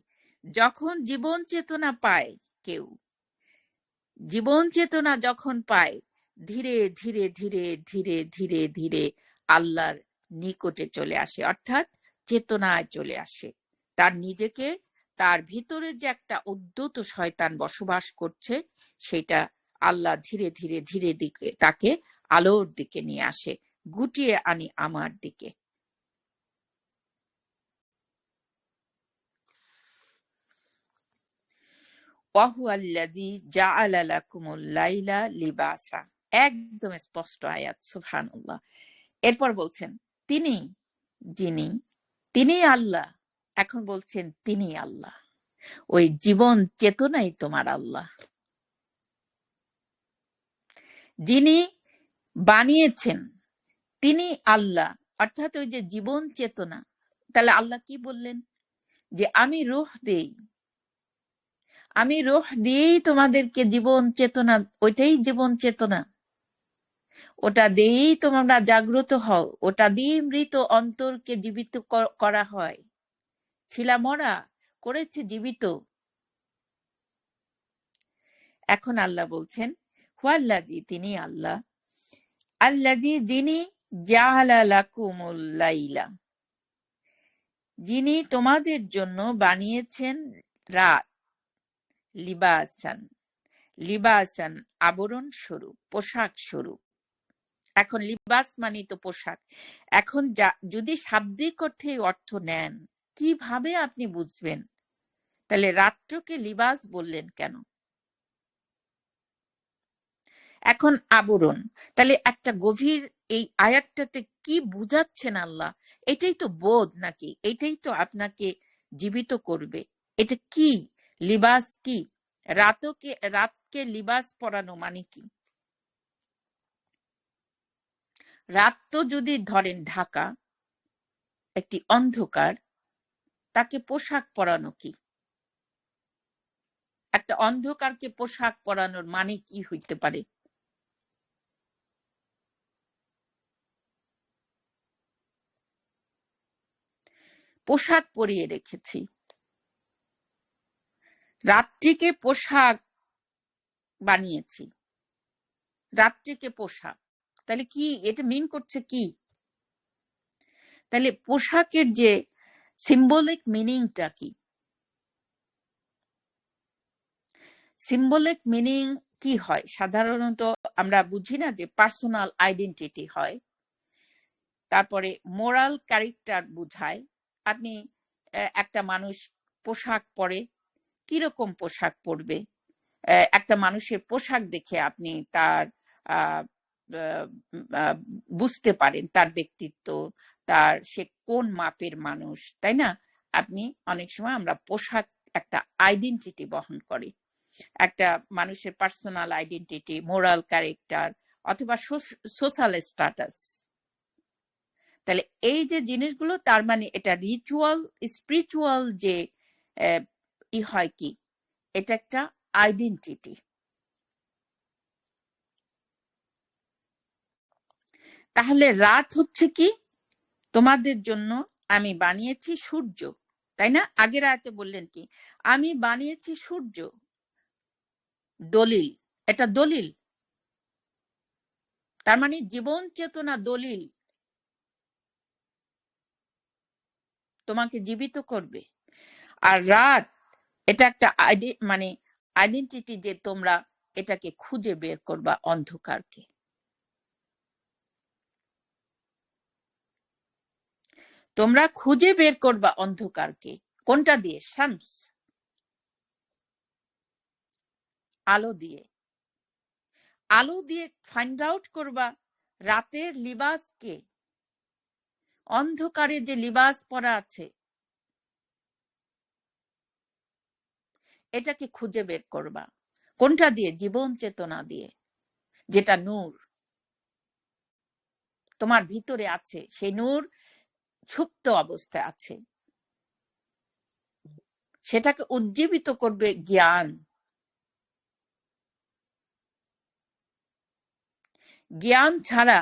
যখন জীবন চেতনা পায় কেউ, জীবন চেতনা যখন পায়, ধীরে ধীরে ধীরে ধীরে ধীরে ধীরে আল্লাহর নিকটে চলে আসে, অর্থাৎ চেতনায় চলে আসে। তার নিজেকে, তার ভিতরে যে একটা উদ্যত শয়তান বসবাস করছে, সেটা আল্লাহ ধীরে ধীরে ধীরে দিকে তাকে আলোর দিকে নিয়ে আসে, গুটিয়ে আনি আমার দিকে। ওয়াহুয়াল্লাযী জাআলা লাকুমুল লাইলা লিবাসা। একদম স্পষ্ট আয়াত, সুবহানাল্লাহ। এরপর বলছেন তিনি, যিনি, তিনি আল্লাহ। এখন বলছেন তিনি আল্লাহ, ওই জীবন চেতনাই তোমার আল্লাহ, যিনি বানিয়েছেন তিনি আল্লাহ, অর্থাৎ ওই যে জীবন চেতনা। তাহলে আল্লাহ কি বললেন? যে আমি রূহ দেই, আমি রূহ দিয়েই তোমাদেরকে জীবন চেতনা, ওইটাই জীবন চেতনা, ওটা দিয়েই তোমরা জাগ্রত হও, ওটা দিয়ে মৃত অন্তরকে জীবিত করা হয়। ছিলা মরা, করেছে জীবিত। এখন আল্লাহ বলছেন হুয়াল্লাযী, তিনি আল্লাহ, আল্লাযী, যিনি, জাআলা লাকুমুল লাইলা, যিনি তোমাদের জন্য বানিয়েছেন রাত, লিবাসান, লিবাসান আবরণ স্বরূপ, পোশাক স্বরূপ। এখন লিবাস মানে তো পোশাক। এখন যদি শাব্দিক অর্থে অর্থ নেন, কিভাবে আপনি বুঝবেন? তাহলে রাত্রকে লিবাস বললেন কেন? এখন আবরণ, তাহলে একটা গভীর, এই আয়াতটাতে কি বুঝাচ্ছেন আল্লাহ? এটাই তো বোধ নাকি? এটাই তো আপনাকে জীবিত করবে। এটা কি? লিবাস কি? রাতকে লিবাস পরানো মানে কি? রাত তো যদি ধরেন ঢাকা, একটি অন্ধকার, তাকে পোশাক পরানো কি? একটা অন্ধকারকে পোশাক পরানোর মানে কি হইতে পারে? পোশাক পরিয়ে রেখেছি, রাত্রিকে পোশাক বানিয়েছি, রাত্রিকে পোশাক। তাহলে কি এটা মিন করছে কি? তাহলে পোশাকের যে সিম্বলিক মিনিংটা কি? সিম্বলিক মিনিং কি হয়? সাধারণত আমরা বুঝি না যে পার্সোনাল আইডেন্টিটি হয়, তারপরে মোরাল ক্যারেক্টার বুঝায়। আপনি একটা মানুষ পোশাক পরে, কিরকম পোশাক পরবে? একটা মানুষের পোশাক দেখে আপনি তার আহ, আহ, আহ, বুঝতে পারেন তার ব্যক্তিত্ব, তার সে কোন মাপের মানুষ, তাই না? আপনি অনেক সময় আমরা পোশাক একটা আইডেন্টিটি বহন করে, একটা মানুষের পার্সোনাল আইডেন্টিটি, মোরাল ক্যারেক্টার, অথবা সোশ্যাল স্ট্যাটাস। তাহলে এই যে জিনিসগুলো, তার মানে এটা রিচুয়াল, স্পিরিচুয়াল যে হয় কি, এটা একটা আইডেন্টিটি। তাহলে রাত হচ্ছে কি, তোমাদের জন্য আমি বানিয়েছি সূর্য, তাই না? আগের আয়াতে বললেন কি, আমি বানিয়েছি সূর্য, দলিল, এটা দলিল, তার মানে জীবন চেতনা দলিল, তোমাকে জীবিত করবে। আর রাত, এটা একটা মানে আইডেন্টিটি, যে তোমরা এটাকে খুঁজে বের করবা, অন্ধকারকে। তোমরা খুঁজে বের করবা অন্ধকারকে, কোনটা দিয়ে? শামস, আলো দিয়ে। আলো দিয়ে ফাইন্ড আউট করবা রাতের লিবাসকে, অন্ধকারে যে লিবাস পরা আছে, এটাকে খুঁজে বের করবা কোনটা দিয়ে? জীবন চেতনা দিয়ে, যেটা নূর তোমার ভিতরে আছে, সেই নূর সুপ্ত অবস্থায় আছে, সেটাকে উজ্জীবিত করবে জ্ঞান। জ্ঞান ছাড়া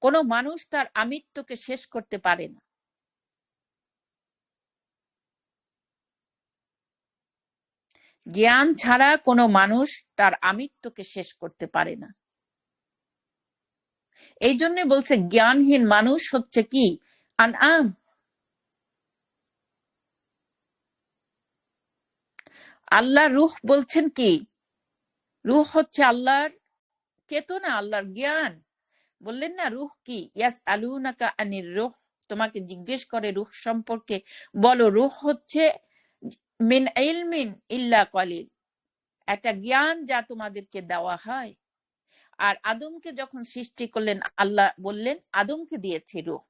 কোনো মানুষ তার আমিত্বকে শেষ করতে পারে না। জ্ঞান ছাড়া কোনো মানুষ তার আমিত্বকে শেষ করতে পারে না। এই জন্য বলছে জ্ঞানহীন মানুষ হচ্ছে কি? আনআম। আল্লাহ রূহ বলছেন কি? রূহ হচ্ছে আল্লাহর চেতনা, আল্লাহর জ্ঞান। বললেন না রূহ কি? ইয়াস আলুনাকা আনির রূহ, তোমাকে জিজ্ঞেস করে রূহ সম্পর্কে, বলো রূহ হচ্ছে মিন ইলমিন ইল্লা কলিল, একটা জ্ঞান যা তোমাদেরকে দেওয়া হয়। আর আদমকে যখন সৃষ্টি করলেন, আল্লাহ বললেন আদমকে দিয়েছে রূহ।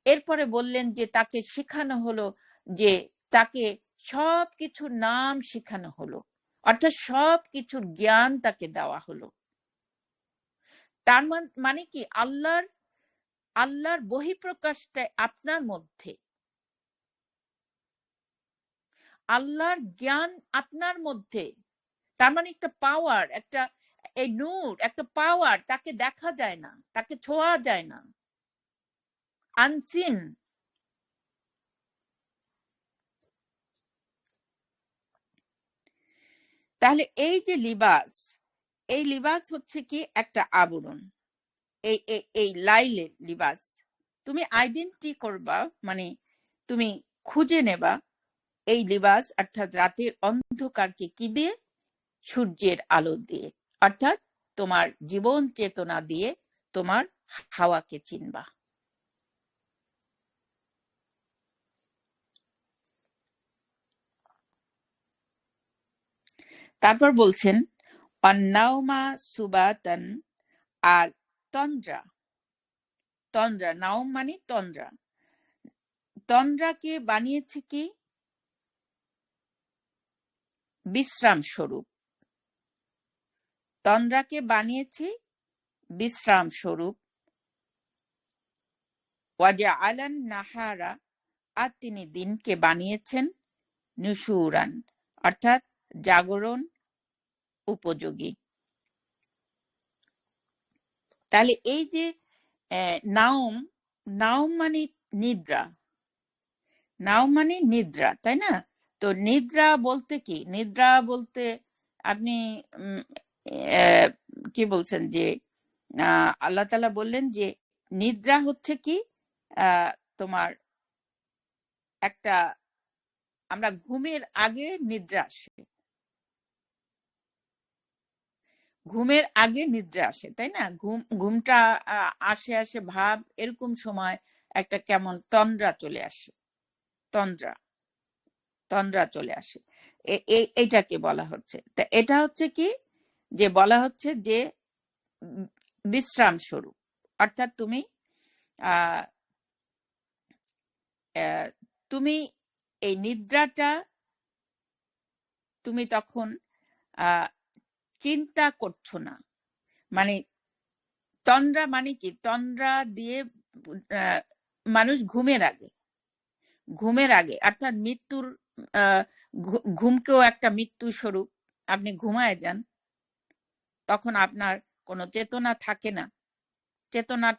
এরপরে বললেন যে তাকে শেখানো হলো, যে তাকে সবকিছুর নাম শেখানো হলো, অর্থাৎ সবকিছুর জ্ঞান তাকে দেওয়া হলো। তার মানে কি? আল্লাহর বহিঃপ্রকাশটা আপনার মধ্যে, আল্লাহর জ্ঞান আপনার মধ্যে। তার মানে একটা পাওয়ার, একটা এই নূর একটা পাওয়ার, তাকে দেখা যায় না, তাকে ছোঁয়া যায় না, আনসিন। তাহলে এই যে লিবাস, এই লিবাস হচ্ছে কি? একটা আবরণ। এই লাইলের লিবাস তুমি আইডেন্টি করবা, মানে তুমি খুঁজে নেবা এই লিবাস, অর্থাৎ রাতের অন্ধকারকে কি দিয়ে? সূর্যের আলো দিয়ে, অর্থাৎ তোমার জীবন চেতনা দিয়ে তোমার হাওয়াকে চিনবা। তারপর বলছেন অন্নাউমা সুবাতান, আর তন্দ্রা, তন্দ্রা, নাওম মানে তন্দ্রা, তন্দ্রাকে বানিয়েছে কি? বিশ্রাম স্বরূপ। তন্দ্রাকে বানিয়েছে বিশ্রাম স্বরূপ। ওয়াজআলান নাহারা, আর তিনি দিনকে বানিয়েছেন নুশুরান, অর্থাৎ জাগরণ উপযোগী। তাহলে এই যে নাওম, নাওম মানে নিদ্রা, নাওম মানে নিদ্রা, তাই না? তো নিদ্রা বলতে কি? নিদ্রা বলতে আপনি কি বলছেন যে আল্লাহ তাআলা বললেন যে নিদ্রা হচ্ছে কি? তোমার একটা, আমরা ঘুমের আগে নিদ্রা আসে, ঘুমের আগে নিদ্রা আসে, তাই না? ঘুমটা আসে আসে ভাব, এরকম সময় একটা কেমন তন্দ্রা চলে আসে, তন্দ্রা, তন্দ্রা চলে আসে। এইটাকে বলা হচ্ছে। তা এটা হচ্ছে কি? যে বলা হচ্ছে যে বিশ্রাম স্বরূপ, অর্থাৎ তুমি আহ তুমি এই নিদ্রাটা তুমি তখন চিন্তা করছো না। মানে তন্দ্রা মানে কি? তন্দ্রা দিয়ে মানুষ ঘুমের আগে অর্থাৎ মৃত্যুর ঘুমকেও একটা মৃত্যু স্বরূপ। আপনি ঘুমায় যান, তখন আপনার কোনো চেতনা থাকে না, চেতনা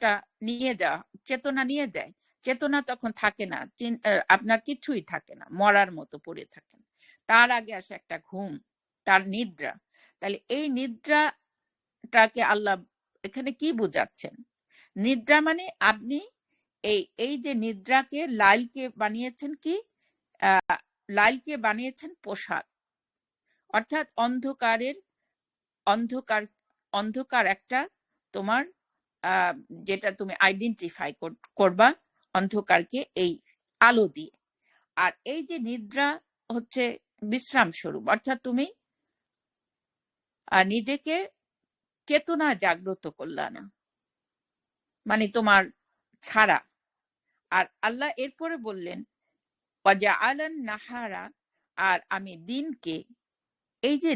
নিয়ে যায়, চেতনা তখন থাকে না, আপনার কিছুই থাকে না, মরার মতো পড়ে থাকেন। তার আগে আসে একটা ঘুম, তার নিদ্রা। তাহলে এই নিদ্রাটাকে আল্লাহ এখানে কি বোঝাচ্ছেন? নিদ্রা মানে আপনি এই যে নিদ্রাকে, লাইলকে বানিয়েছেন কি? লাইলকে বানিয়েছেন পোশাক, অর্থাৎ অন্ধকার একটা তোমার যেটা তুমি আইডেন্টিফাই করবা অন্ধকারকে এই আলো দিয়ে। আর এই যে নিদ্রা হচ্ছে বিশ্রাম স্বরূপ, অর্থাৎ তুমি নিজেকে চেতনা জাগ্রত করলা না, মানে তোমার ছাড়া। আর আল্লাহ এরপরে বললেন ওয়াজআলান নাহারা, আর আমি দিনকে, এই যে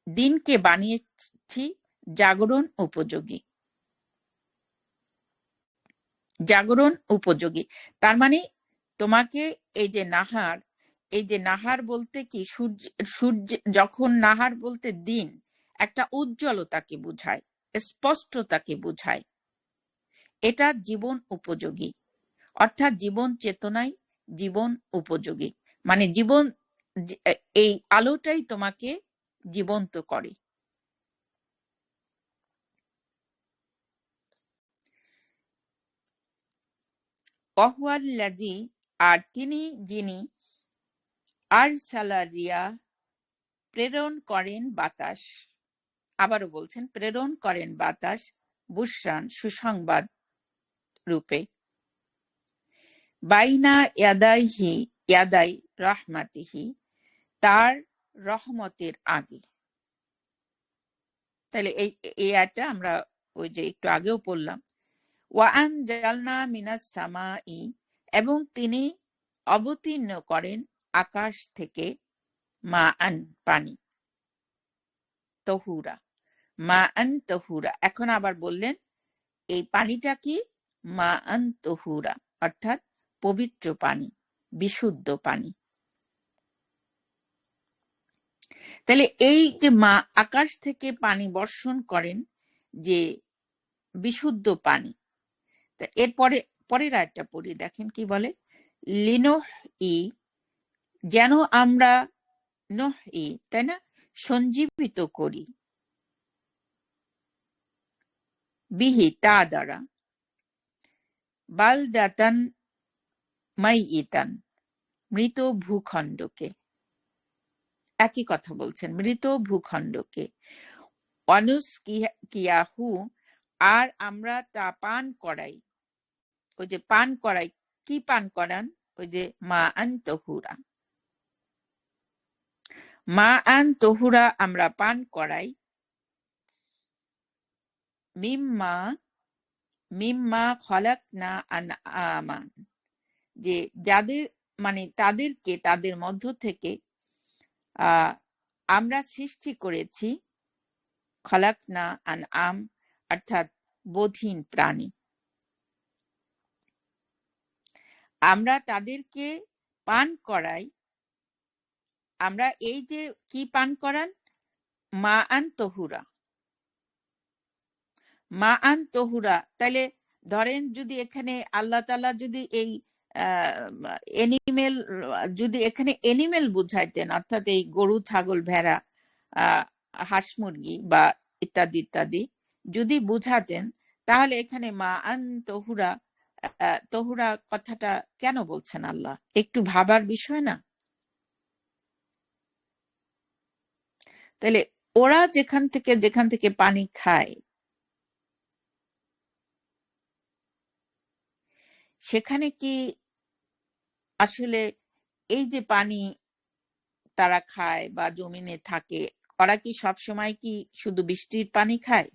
দিনকে বানিয়েছি জাগরণ উপযোগী। তার মানে তোমাকে এই যে নাহার বলতে কি, সূর্য যখন নাহার বলতে দিন, একটা উজ্জ্বলতাকে বুঝায়, স্পষ্টতাকে বুঝায়। এটা জীবন উপযোগী, অর্থাৎ জীবন চেতনায় জীবন উপযোগী, মানে এই আলোটাই তোমাকে জীবন্ত করে। ওয়াহুয়াল্লাযী, আর তিনি যিনি আরসালা রিয়াহ, প্রেরণ করেন বাতাস। আবারও বলছেন প্রেরণ করেন বাতাস, বুশরান, সুসংবাদ রূপে, বাইনা ইয়াদাই রাহমাতিহি, তার রহমতের আগে। তাহলে এই আয়াতটা আমরা ওই যে একটু আগেও পড়লাম। ওয়াআনজালনা মিনাস সামাই, এবং তিনি অবতীর্ণ করেন আকাশ থেকে মাআন, পানি, তহুরা। এখন আবার বললেন এই পানিটা কি? মাআন তহুরা, অর্থাৎ পবিত্র পানি, বিশুদ্ধ পানি। তাহলে এই যে আকাশ থেকে পানি বর্ষণ করেন, যে বিশুদ্ধ পানি। এরপরে পরের আয়াতটা পড়ি, দেখেন কি বলে, যেন আমরা তাই না, সঞ্জীবিত করি, বিহি, তা দ্বারা, বালদাতান মাইইতান, মৃত ভূখণ্ডকে। একই কথা বলছেন, মৃত ভূখণ্ডকে। কিয়াহু, আর আমরা তা পান করাই। ওই যে পান করাই, কি পান করান? ওই যে মাআন তহুরা আমরা পান করাই, মিম্মা খলাকনা আনআমান, যে যাদের, মানে তাদেরকে, তাদের মধ্য থেকে আমরা সৃষ্টি করেছি, খলাকনা আনআম, অর্থাৎ বোধহীন প্রাণী। আমরা তাদেরকে পান করাই, আমরা এই যে কি পান করান? মাআন তহুরা। তাহলে ধরেন যদি এখানে আল্লাহ তাআলা যদি এই যদি এখানে এনিমেল বুঝাইতেন, অর্থাৎ এই গরু, ছাগল, ভেড়া, হাঁস, মুরগি বা ইত্যাদি ইত্যাদি যদি বুঝাতেন, তাহলে এখানে মাআন তহুরা কথাটা কেন বলছেন আল্লাহ? একটু ভাবার বিষয় না? তাহলে ওরা যেখান থেকে পানি খায়, সেখানে কি আসলে এই যে পানি তারা খায় বা জমিনে থাকে, ওরা কি সবসময় কি শুধু বৃষ্টির পানি খায়?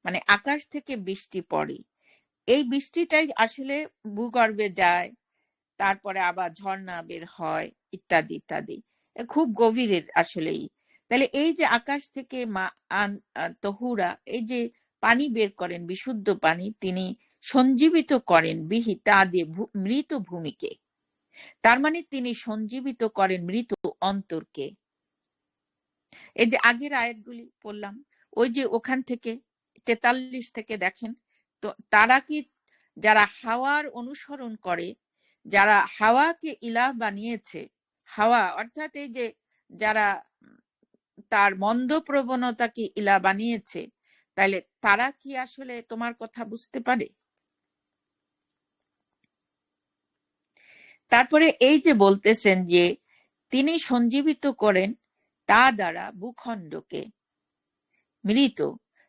মানে আকাশ থেকে বৃষ্টি পড়ে, এই বৃষ্টিটাই আসলে ভূগর্ভে যায়, তারপরে আবার ঝর্ণা বের হয়, ইত্যাদি ইত্যাদি, খুব গভীরের আসলেই। তাহলে এই যে আকাশ থেকে মা আন তহুরা, এই যে পানি বের করেন, বিশুদ্ধ পানি, তিনি সঞ্জীবিত করেন বিহি তা দিয়ে মৃত ভূমিকে। তার মানে তিনি সঞ্জীবিত করেন মৃত অন্তরকে। এই যে আগের আয়াতগুলি পড়লাম, ওই যে ওখান থেকে 43 থেকে দেখেন তো, তারা কি, যারা হাওয়ার অনুসরণ করে, যারা হাওয়াকে ইলাহ বানিয়েছে, হাওয়া অর্থাৎ এই যে যারা তার মন্দ প্রবণতাকে ইলাহ বানিয়েছে, তাইলে তারা কি আসলে তোমার কথা বুঝতে পারে? তারপরে এই যে বলতেছেন যে তিনি সঞ্জীবিত করেন তা দ্বারা ভূখণ্ডকে মৃত।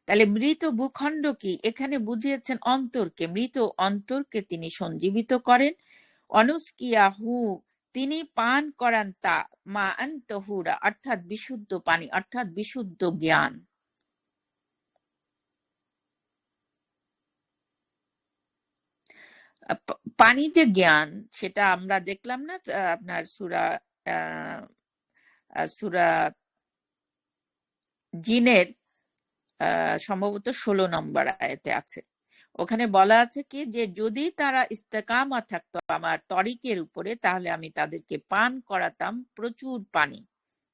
তাহলে মৃত ভূখণ্ড কি? এখানে বুঝিয়েছেন অন্তরকে, মৃত অন্তরকে তিনি সঞ্জীবিত করেন। অনুস্কিয়াহু, তিনি পান করান তা মা আন্তহুরা, অর্থাৎ বিশুদ্ধ পানি, অর্থাৎ বিশুদ্ধ জ্ঞান। পানি যে জ্ঞান, সেটা আমরা দেখলাম না আপনার সূরা সূরা জিনের সম্ভবত 16 নম্বর আয়াতে আছে। ওখানে বলা আছে কি যে যদি তারা ইস্তেকামা থাকতো আমার তরিকের উপরে, তাহলে আমি তাদেরকে পান করাতাম প্রচুর পানি,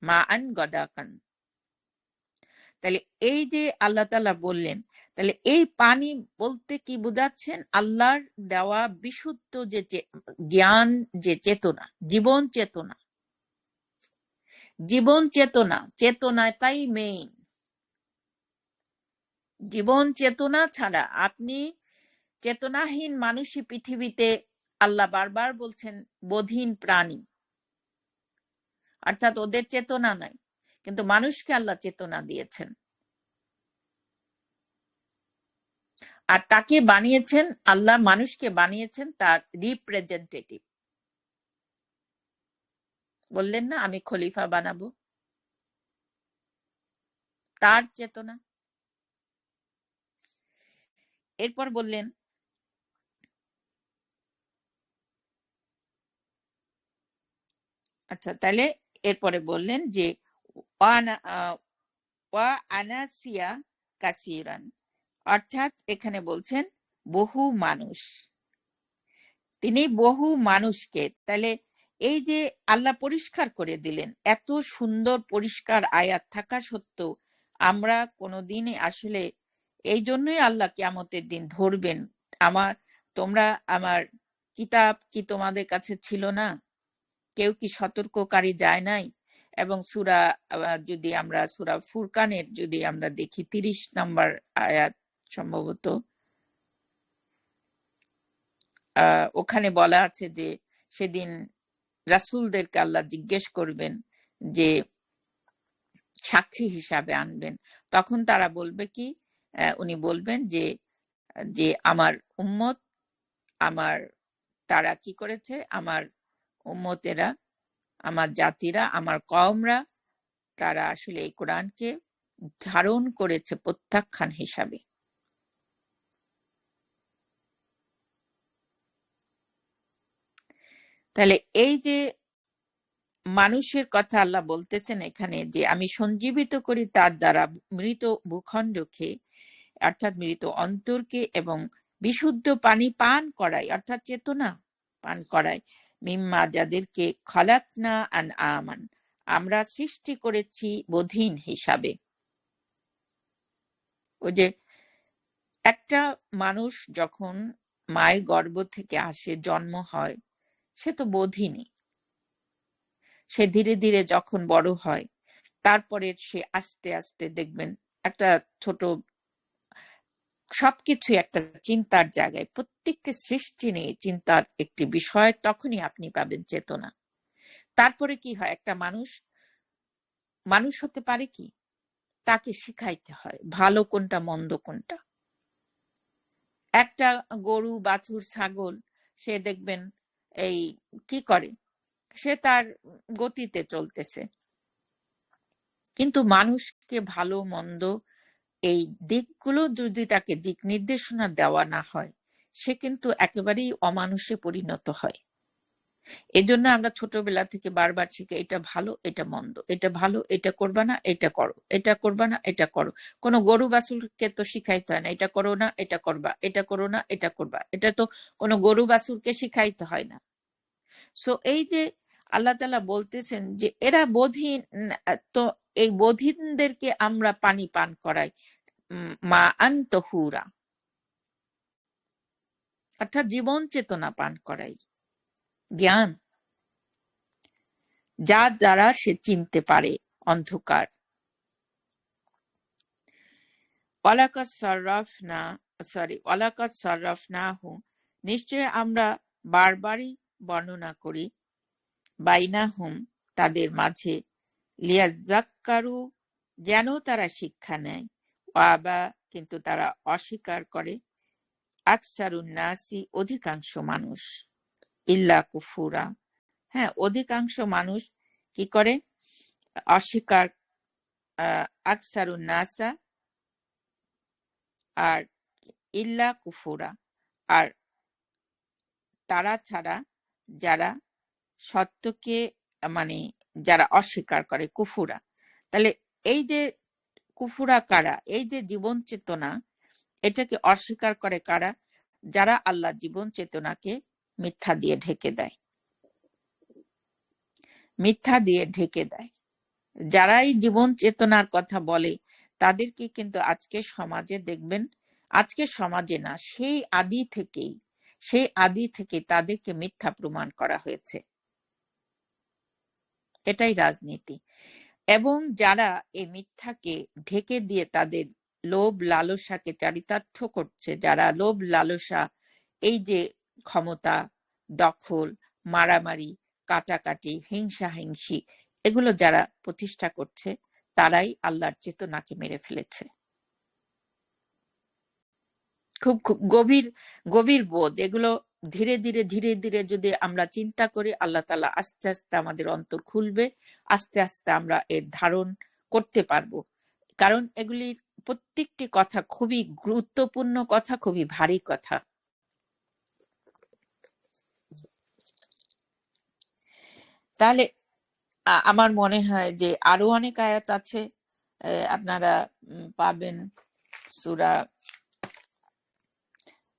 মা আন গদাকান। তাহলে এই যে আল্লাহ তাআলা বললেন, তাহলে এই পানি বলতে কি বোঝাচ্ছেন? আল্লাহর দেওয়া বিশুদ্ধ যে জ্ঞান, যে চেতনা, জীবন চেতনা, জীবন চেতনা, চেতনাটাই মেইন। জীবন চেতনা ছাড়া আপনি চেতনাহীন মানুষই পৃথিবীতে, আল্লাহ বারবার বলছেন বোধহীন প্রাণী, অর্থাৎ ওদের চেতনা নাই। কিন্তু মানুষকে আল্লাহ চেতনা দিয়েছেন, আর তাকে বানিয়েছেন, আল্লাহ মানুষকে বানিয়েছেন তার রিপ্রেজেন্টেটিভ। বললেন না আমি খলিফা বানাবো, তার চেতনা। এরপর বললেন, আচ্ছা তাহলে এরপরে বললেন যে ওয়া আনাসিয়া কাসিরান, অর্থাৎ এখানে বলছেন বহু মানুষ, তিনি বহু মানুষকে। তাহলে এই যে আল্লাহ পরিষ্কার করে দিলেন, এত সুন্দর পরিষ্কার আয়াত থাকা সত্ত্বেও আমরা কোনোদিন আসলে, এই জন্যই আল্লাহ কিয়ামতের দিন ধরবেন। তোমরা আমার কিতাব কি তোমাদের কাছে ছিল না? কেউ কি সতর্ককারী যায় নাই? এবং সূরা যদি আমরা সূরা ফুরকানের যদি আমরা দেখি 30 নম্বর আয়াত সম্ভবত, ওখানে বলা আছে যে সেদিন রাসূলদেরকে আল্লাহ জিজ্ঞেস করবেন যে সাক্ষী হিসাবে আনবেন। তখন তারা বলবে কি? উনি বলবেন যে যে আমার উম্মত, আমার তারা কি করেছে, আমার উম্মতেরা, আমার জাতিরা, আমার কওমরা, তারা আসলে এই কোরআনকে ধারণ করেছে প্রত্যাখ্যান হিসাবে। তাহলে এই যে মানুষের কথা আল্লাহ বলতেছেন এখানে যে আমি সঞ্জীবিত করি তার দ্বারা মৃত ভূখণ্ডকে, অর্থাৎ মৃত অন্তরকে, এবং বিশুদ্ধ পানি পান করাই, অর্থাৎ চেতনা পান করাই, মিম্মা যাদেরকে খলাকনা আন আমান, আমরা সৃষ্টি করেছি বোধহীন হিসাবে। ওই যে একটা মানুষ যখন মায়ের গর্ভ থেকে আসে, জন্ম হয়, সে তো বোধহীনই। সে ধীরে ধীরে যখন বড় হয়, তারপরে সে আস্তে আস্তে দেখবেন একটা ছোট, সবকিছু একটা চিন্তার জায়গায়, প্রত্যেকটি সৃষ্টি নিয়ে চিন্তার একটি বিষয়, তখনই আপনি পাবেন চেতনা। তারপরে কি হয়? একটা মানুষ মানুষ হতে পারে কি? তাকে শিখাইতে হয় ভালো কোনটা মন্দ কোনটা। একটা গরু, বাছুর, ছাগল, সে দেখবেন এই কি করে, সে তার গতিতে চলতেছে। কিন্তু মানুষকে ভালো মন্দ এই দিকগুলো যদি তাকে দিক নির্দেশনা দেওয়া না হয়, সে কিন্তু একেবারেই অমানুষে পরিণত হয়। এজন্য আমরা ছোটবেলা থেকে বারবার শিখে এটা ভালো, এটা মন্দ, এটা ভালো, এটা করবা না, এটা করো, এটা করবা না, এটা করো। কোনো গরু বাছুরকে তো শিখাইতে হয় না, এটা করো না, এটা করবা, এটা করো না, এটা করবা। এটা তো কোনো গরু বাছুরকে শিখাইতে হয় না। সো এই যে আল্লাহ তাআলা বলতেছেন যে এরা বধিন, তো এই বধিনদেরকে আমরা পানি পান করাই, মা আন্তহুরা, অর্থাৎ জীবন চেতনা পান করাই, জ্ঞান, যা দ্বারা সে চিনতে পারে অন্ধকার। ওয়ালাকাদ সাররাফনা, ওয়ালাকাদ সাররাফনাহু, নিশ্চয় আমরা বারবারই বর্ণনা করি, বাইনাহুম, তাদের মাঝে, লিয়াযাক্কারু, যেন তারা শিক্ষা নেয়, ওয়াবা, কিন্তু তারা অস্বীকার করে, আকসারুন নাসি, অধিকাংশ মানুষ, ইল্লা কুফুরা, হ্যাঁ, অধিকাংশ মানুষ কি করে? অস্বীকার, আকসারুন নাসা, আর ইল্লা কুফুরা, আর তারা ছাড়া যারা সত্যকে, মানে যারা অস্বীকার করে, কুফুরা। তাহলে এই যে কুফুরা কারা? এই যে জীবন চেতনা, এটাকে অস্বীকার করে কারা? যারা আল্লাহ জীবন চেতনাকে মিথ্যা দিয়ে ঢেকে দেয়, মিথ্যা দিয়ে ঢেকে দেয়। যারা এই জীবন চেতনার কথা বলে তাদেরকে কিন্তু আজকের সমাজে দেখবেন, আজকের সমাজে না, সেই আদি থেকে তাদেরকে মিথ্যা প্রমাণ করা হয়েছে। এটাই রাজনীতি। এবং যারা এই মিথ্যাকে ঢেকে দিয়ে তাদের লোভ লালসাকে চারিতার্থ করছে, যারা লোভ লালসা, এই যে ক্ষমতা, দখল, মারামারি, কাটাকাটি, হিংসাহিংসি, এগুলো যারা প্রতিষ্ঠা করছে, তারাই আল্লাহর চেতনাকে মেরে ফেলেছে। খুব খুব গভীর গভীর বোধ এগুলো। ধীরে ধীরে ধীরে ধীরে যদি আমরা চিন্তা করি, আল্লাহ তাআলা আস্তে আস্তে আমাদের অন্তর খুলবে, আস্তে আস্তে আমরা এর ধারণ করতে পারবো। কারণ এগুলির প্রত্যেকটি কথা খুবই গুরুত্বপূর্ণ কথা, খুবই ভারী কথা। তাহলে আমার মনে হয় যে আরো অনেক আয়াত আছে, আপনারা পাবেন। সূরা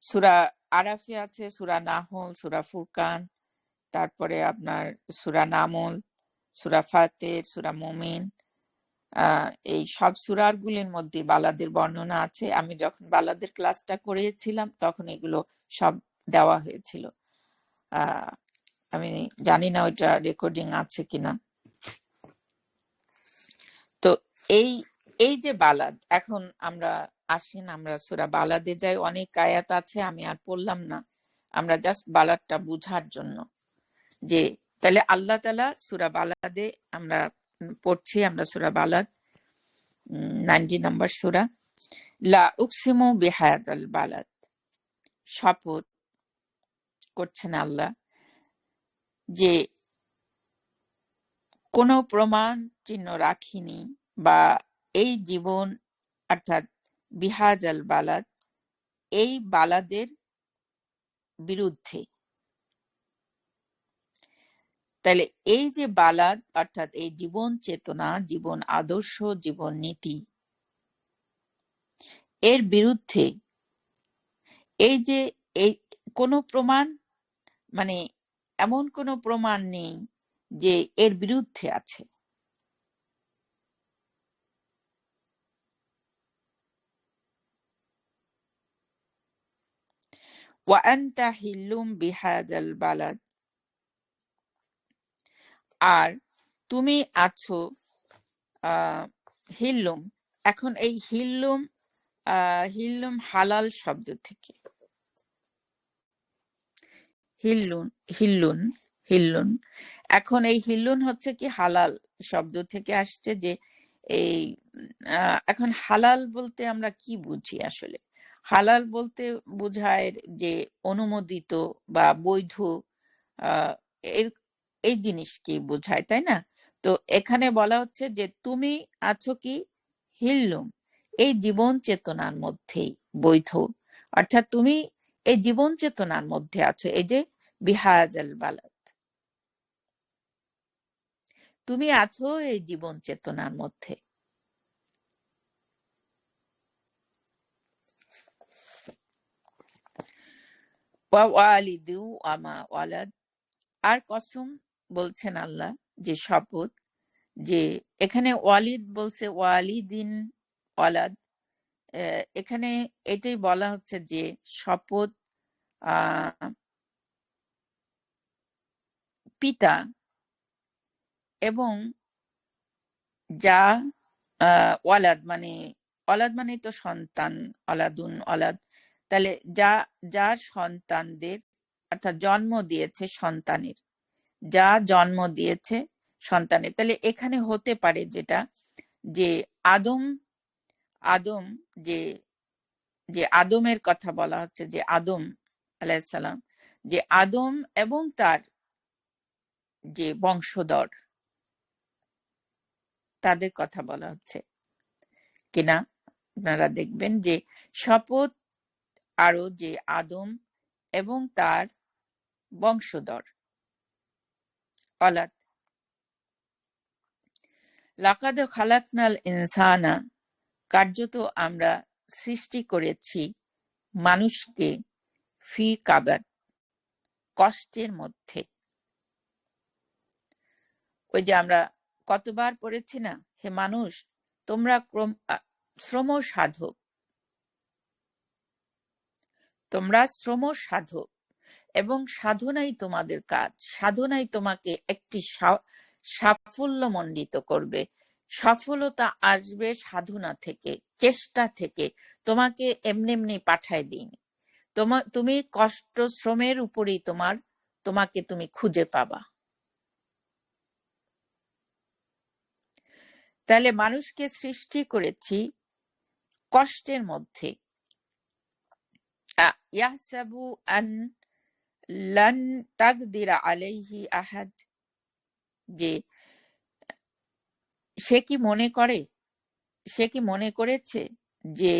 সূরা আরাফে আছে, সূরা নাহল, সূরা ফুরকান, তারপরে আপনার সূরা নামল, সূরা ফাতির, সূরা মুমিন, এই সব সূরাগুলির মধ্যে বালাদের বর্ণনা আছে। আমি যখন বালাদের ক্লাসটা করেছিলাম তখন এগুলো সব দেওয়া হয়েছিল। আমি জানি না ওইটা রেকর্ডিং আছে কিনা। তো এই এই যে বালাদ, এখন আমরা আসেন আমরা সূরা বালাদে যাই। অনেক আয়াত আছে, আমি আর পড়লাম না, আমরা জাস্ট বালাদটা বুঝার জন্য। যে তাহলে আল্লাহ তাআলা সূরা বালাদে আমরা পড়ছি, আমরা সূরা বালাদ 90 নম্বর সূরা। লা উকসিমু বিহাদাল বালাদ, শপথ করছেন আল্লাহ যে কোনো প্রমাণ চিহ্ন রাখিনি, বা এই জীবন, অর্থাৎ বিহাজাল বালাদ, এই বালাদের বিরুদ্ধে। তাহলে এই যে বালাদ, অর্থাৎ এই জীবন চেতনা, জীবন আদর্শ, জীবন নীতি, এর বিরুদ্ধে এই যে এই কোনো প্রমাণ, মানে এমন কোনো প্রমাণ নেই যে এর বিরুদ্ধে আছে। ওয়া আনতা হিল্লুম বিহাদাল বালাদ, আর তুমি আছো হিল্লুম। এখন এই হিল্লুম, হিল্লুম হালাল শব্দ থেকে, হিল্লুন হিল্লুন হিল্লুন। এখন এই হিল্লুন হচ্ছে কি হালাল শব্দ থেকে আসছে। যে এই এখন হালাল বলতে আমরা কি বুঝি আসলে? হালাল বলতে বোঝায় যে অনুমোদিত বা বৈধ, এর এই জিনিসকে বোঝায়, তাই না? তো এখানে বলা হচ্ছে যে তুমি আছো কি হিল্লুম, এই জীবন চেতনার মধ্যেই বৈধ, অর্থাৎ তুমি এই জীবন চেতনার মধ্যে আছো, এই যে বিহাজাল বালাদ। তুমি আছো এই জীবন চেতনার মধ্যে। ওয়ালিদু আমা ওয়ালাদ, আর কসম বলছেন আল্লাহ, যে শপথ, যে এখানে ওয়ালিদ বলছে ওয়ালিদিন ওয়ালাদ, এখানে এটাই বলা হচ্ছে যে শপথ পিতা এবং যা ওয়ালাদ মানে তো সন্তান, ওয়ালাদুন ওয়ালাদ, তাহলে যার সন্তানদের, অর্থাৎ জন্ম দিয়েছে সন্তানের, যা জন্ম দিয়েছে সন্তানের। তাহলে এখানে হতে পারে যেটা, যে আদম যে যে আদমের কথা বলা হচ্ছে, যে আদম আলাইহিস সালাম, যে আদম এবং তার যে বংশধর, তাদের কথা বলা হচ্ছে কিনা আপনারা দেখবেন, যে শপথ আরো যে আদম এবং তার বংশধর অলাদ। লাকাদ খালাকনাল ইনসানা, কার্যত আমরা সৃষ্টি করেছি মানুষকে, ফি কাবাদ, কষ্টের মধ্যে। ওই যে আমরা কতবার পড়েছি না, হে মানুষ তোমরা শ্রম সাধক, তোমরা শ্রম সাধক, এবং সাধনাই তোমাদের কাজ, সাধনাই তোমাকে একটি সাফল্যমণ্ডিত করবে। সফলতা আসবে সাধনা থেকে, চেষ্টা থেকে, তোমাকে এমনি এমনি পাঠায় দিইনি। তুমি কষ্ট শ্রমের উপরেই তোমাকে তুমি খুঁজে পাবা। তাহলে মানুষকে সৃষ্টি করেছি কষ্টের মধ্যে। ইয়াহসাবু আন লান তাকদিরা আলাইহি আহাদ, যে সে কি মনে করেছে যে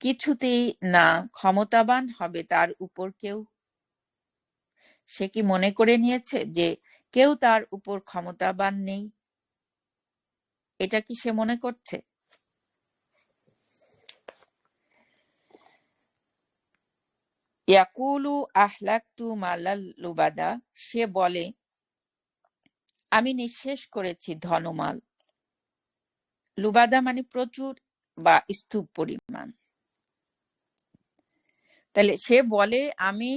কিছুতেই না ক্ষমতাবান হবে তার উপর কেউ। সে কি মনে করে নিয়েছে যে কেউ তার উপর ক্ষমতাবান নেই? এটা কি সে মনে করছে? ইয়াকুলু আহলাকতু মালাল লুবাদা, সে বলে আমি নিঃশেষ করেছি ধনমাল। লুবাদা মানে প্রচুর বা স্তূপ পরিমাণ। তাহলে সে বলে আমি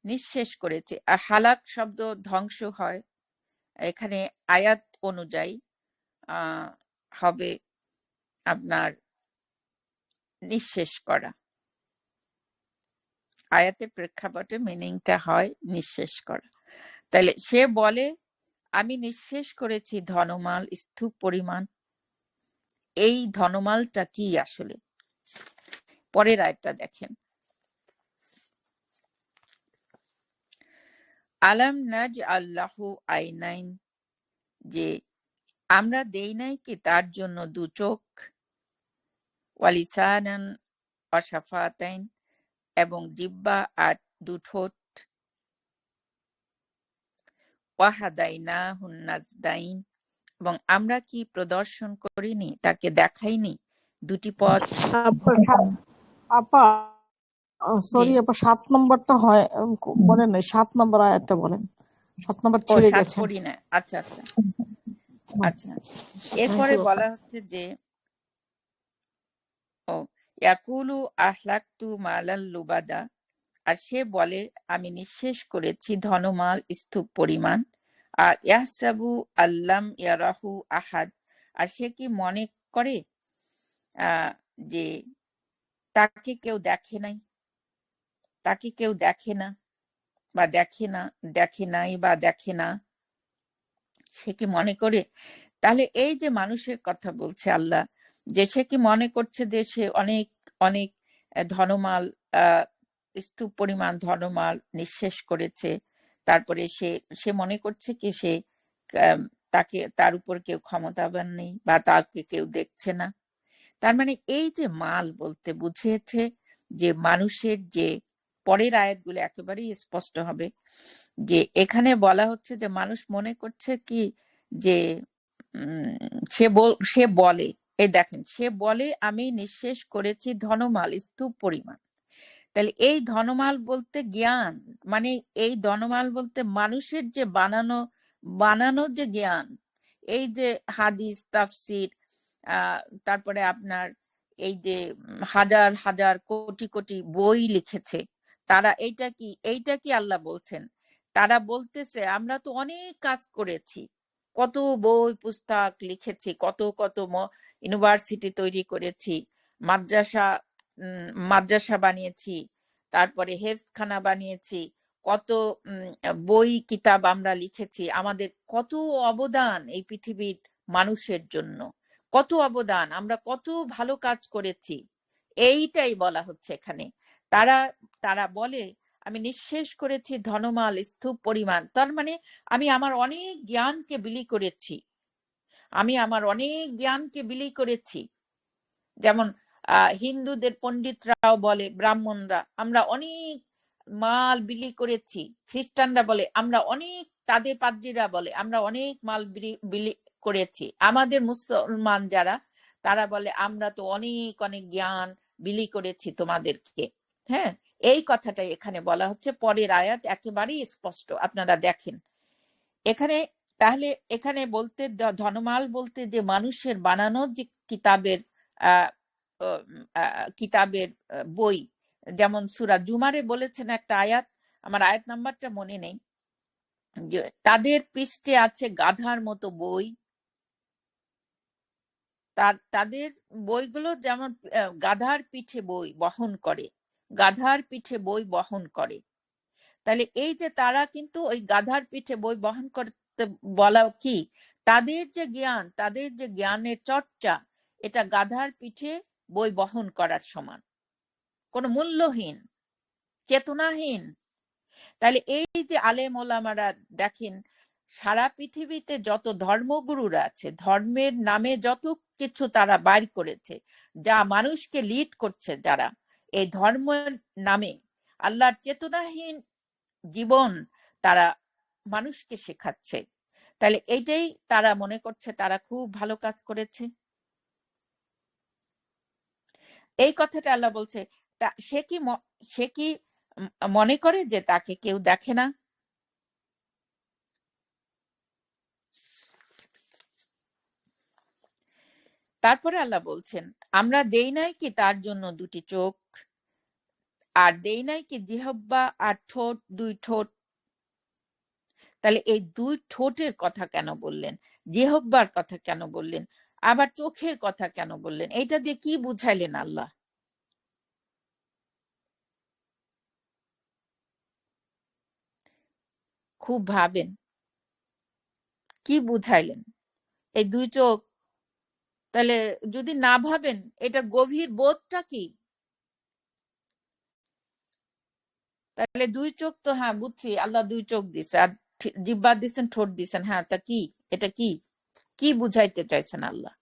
নিঃশেষ করেছি। হালাক শব্দ ধ্বংস হয়, এখানে আয়াত অনুযায়ী হবে আপনার নিঃশেষ করা। আয়াতের প্রেক্ষাপটে মিনিংটা হয় নিঃশেষ করা। তাহলে সে বলে আমি নিঃশেষ করেছি ধনমাল, স্তূপ পরিমাণ। এই ধনমালটা কি আসলে? পরের আয়াতটা দেখেন, আলাম নাজ আল্লাহু আইনাইন, যে আমরা দেই নাই কি তার জন্য দু চোখ, ওয়ালিসানান ওয়াশাফাতাইন, এবং জিহ্বা আর দু ঠোঁট, ওয়াহাদাইনাহুন নাজদাইন, এবং আমরা কি প্রদর্শন করিনি, তাকে দেখাইনি দুটি পথ। আপা সরি আপা 7 নম্বরটা হয় বলেন না, 7 নম্বর আয়াতটা বলেন। 7 নম্বর ও ছেড়ে 7 গেছেন। পড়ি না, আচ্ছা। এরপরে বলা হচ্ছে যে ইয়াকুলু আহলাকতু মালাল লুবাদা, আর সে বলে আমি নিঃশেষ করেছি ধনমাল, স্তূপ পরিমাণ। আর ইয়াহসাবু আল্লাম ইয়ারাহু আহাদ, আর সে কি মনে করে যে তাকে কেউ দেখে নাই, তাকে কেউ দেখে না বা দেখে না, সে কি মনে করে? তাহলে এই যে মানুষের কথা বলছে আল্লাহ, যে সে কি মনে করছে যে সে অনেক অনেক ধনমাল, স্তূপ পরিমাণ ধনমাল নিঃশেষ করেছে, তারপরে সে মনে করছে কি সে তার উপর কেউ ক্ষমতাবান নেই বা তাকে কেউ দেখছে না। তার মানে এই যে মাল বলতে বুঝিয়েছে যে মানুষের যে পরের আয়াতগুলো একেবারেই স্পষ্ট হবে যে এখানে বলা হচ্ছে যে মানুষ মনে করছে কি যে সে বলে, এই দেখেন, সে বলে আমি নিঃশেষ করেছি ধনমাল স্তূপ পরিমাণ। তাহলে এই ধনমাল বলতে জ্ঞান, মানে এই ধনমাল বলতে মানুষের যে বানানো যে জ্ঞান, এই যে হাদিস তাফসির, তারপরে আপনার এই যে হাজার হাজার কোটি কোটি বই লিখেছে তারা, এইটা কি আল্লাহ বলছেন? তারা বলতেছে আমরা তো অনেক কাজ করেছি, কত বই পুস্তক লিখেছি, কত কত ইউনিভার্সিটি তৈরি করেছি, মাদ্রাসা বানিয়েছি, তারপরে হেফজখানা বানিয়েছি, কত বই কিতাব আমরা লিখেছি, আমাদের কত অবদান এই পৃথিবীর মানুষের জন্য, কত অবদান, আমরা কত ভালো কাজ করেছি। এইটাই বলা হচ্ছে এখানে। তারা তারা বলে আমি নিঃশেষ করেছি ধনমাল স্তূপ পরিমাণ, তার মানে আমি আমার অনেক জ্ঞানকে বিলি করেছি, যেমন হিন্দুদের পণ্ডিতরাও বলে, ব্রাহ্মণরা আমরা অনেক মাল বিলি করেছি, খ্রিস্টানরা বলে আমরা অনেক, তাদের পাদ্রীরা বলে আমরা অনেক মাল বিলি করেছি, আমাদের মুসলমান যারা তারা বলে আমরা তো অনেক অনেক জ্ঞান বিলি করেছি তোমাদেরকে। হ্যাঁ, এই কথাটাই এখানে বলা হচ্ছে, পরের আয়াত একেবারেই স্পষ্ট, আপনারা দেখেন এখানে। তাহলে এখানে বলতে ধনমাল বলতে যে মানুষের বানানো যে কিতাবের বই, যেমন সূরা জুমারে বলেছেন একটা আয়াত, আমার আয়াত নাম্বারটা মনে নেই, যে তাদের পৃষ্ঠে আছে গাধার মতো বই, তাদের বইগুলো যেমন গাধার পিঠে বই বহন করে। তাহলে এই যে তারা কিন্তু ওই গাধার পিঠে বই বহন করতে বলা কি, তাদের যে জ্ঞানের চর্চা, এটা গাধার পিঠে বই বহন করার সমান, কোনো মূল্যহীন, চেতনাহীন। তাহলে এই যে আলেম ওলামারা দেখেন, সারা পৃথিবীতে যত ধর্মগুরুরা আছে, ধর্মের নামে যত কিছু তারা বাইর করেছে, যা মানুষকে লিড করছে, যারা এই ধর্মের নামে আল্লাহর চেতনাহীন জীবন তারা মানুষকে শেখাচ্ছে, তাহলে এইটাই তারা মনে করছে তারা খুব ভালো কাজ করেছে। এই কথাটা আল্লাহ বলছে, সে কি মনে করে যে তাকে কেউ দেখে না? তারপরে আল্লাহ বলছেন, আমরা দেই নাই কি তার জন্য দুটি চোখ, আর দেই নাই কি জিহ্বা আর ঠোঁট, দুই ঠোঁট। তাহলে এই দুই ঠোঁটের কথা কেন বললেন, জিহ্বার কথা কেন বললেন, আবার চোখের কথা কেন বললেন? এইটা দিয়ে কি বুঝাইলেন আল্লাহ? খুব ভাবেন, কি বুঝাইলেন এই দুই চোখ? তাহলে যদি না ভাবেন এটার গভীর বোধটা কি? তাহলে দুই চোখ তো, হ্যাঁ বুঝছি, আল্লাহ দুই চোখ দিছে, আর জিহ্বা দিছেন, ঠোঁট দিছেন, হ্যাঁ, তা কি, এটা কি বুঝাইতে চাইছেন আল্লাহ?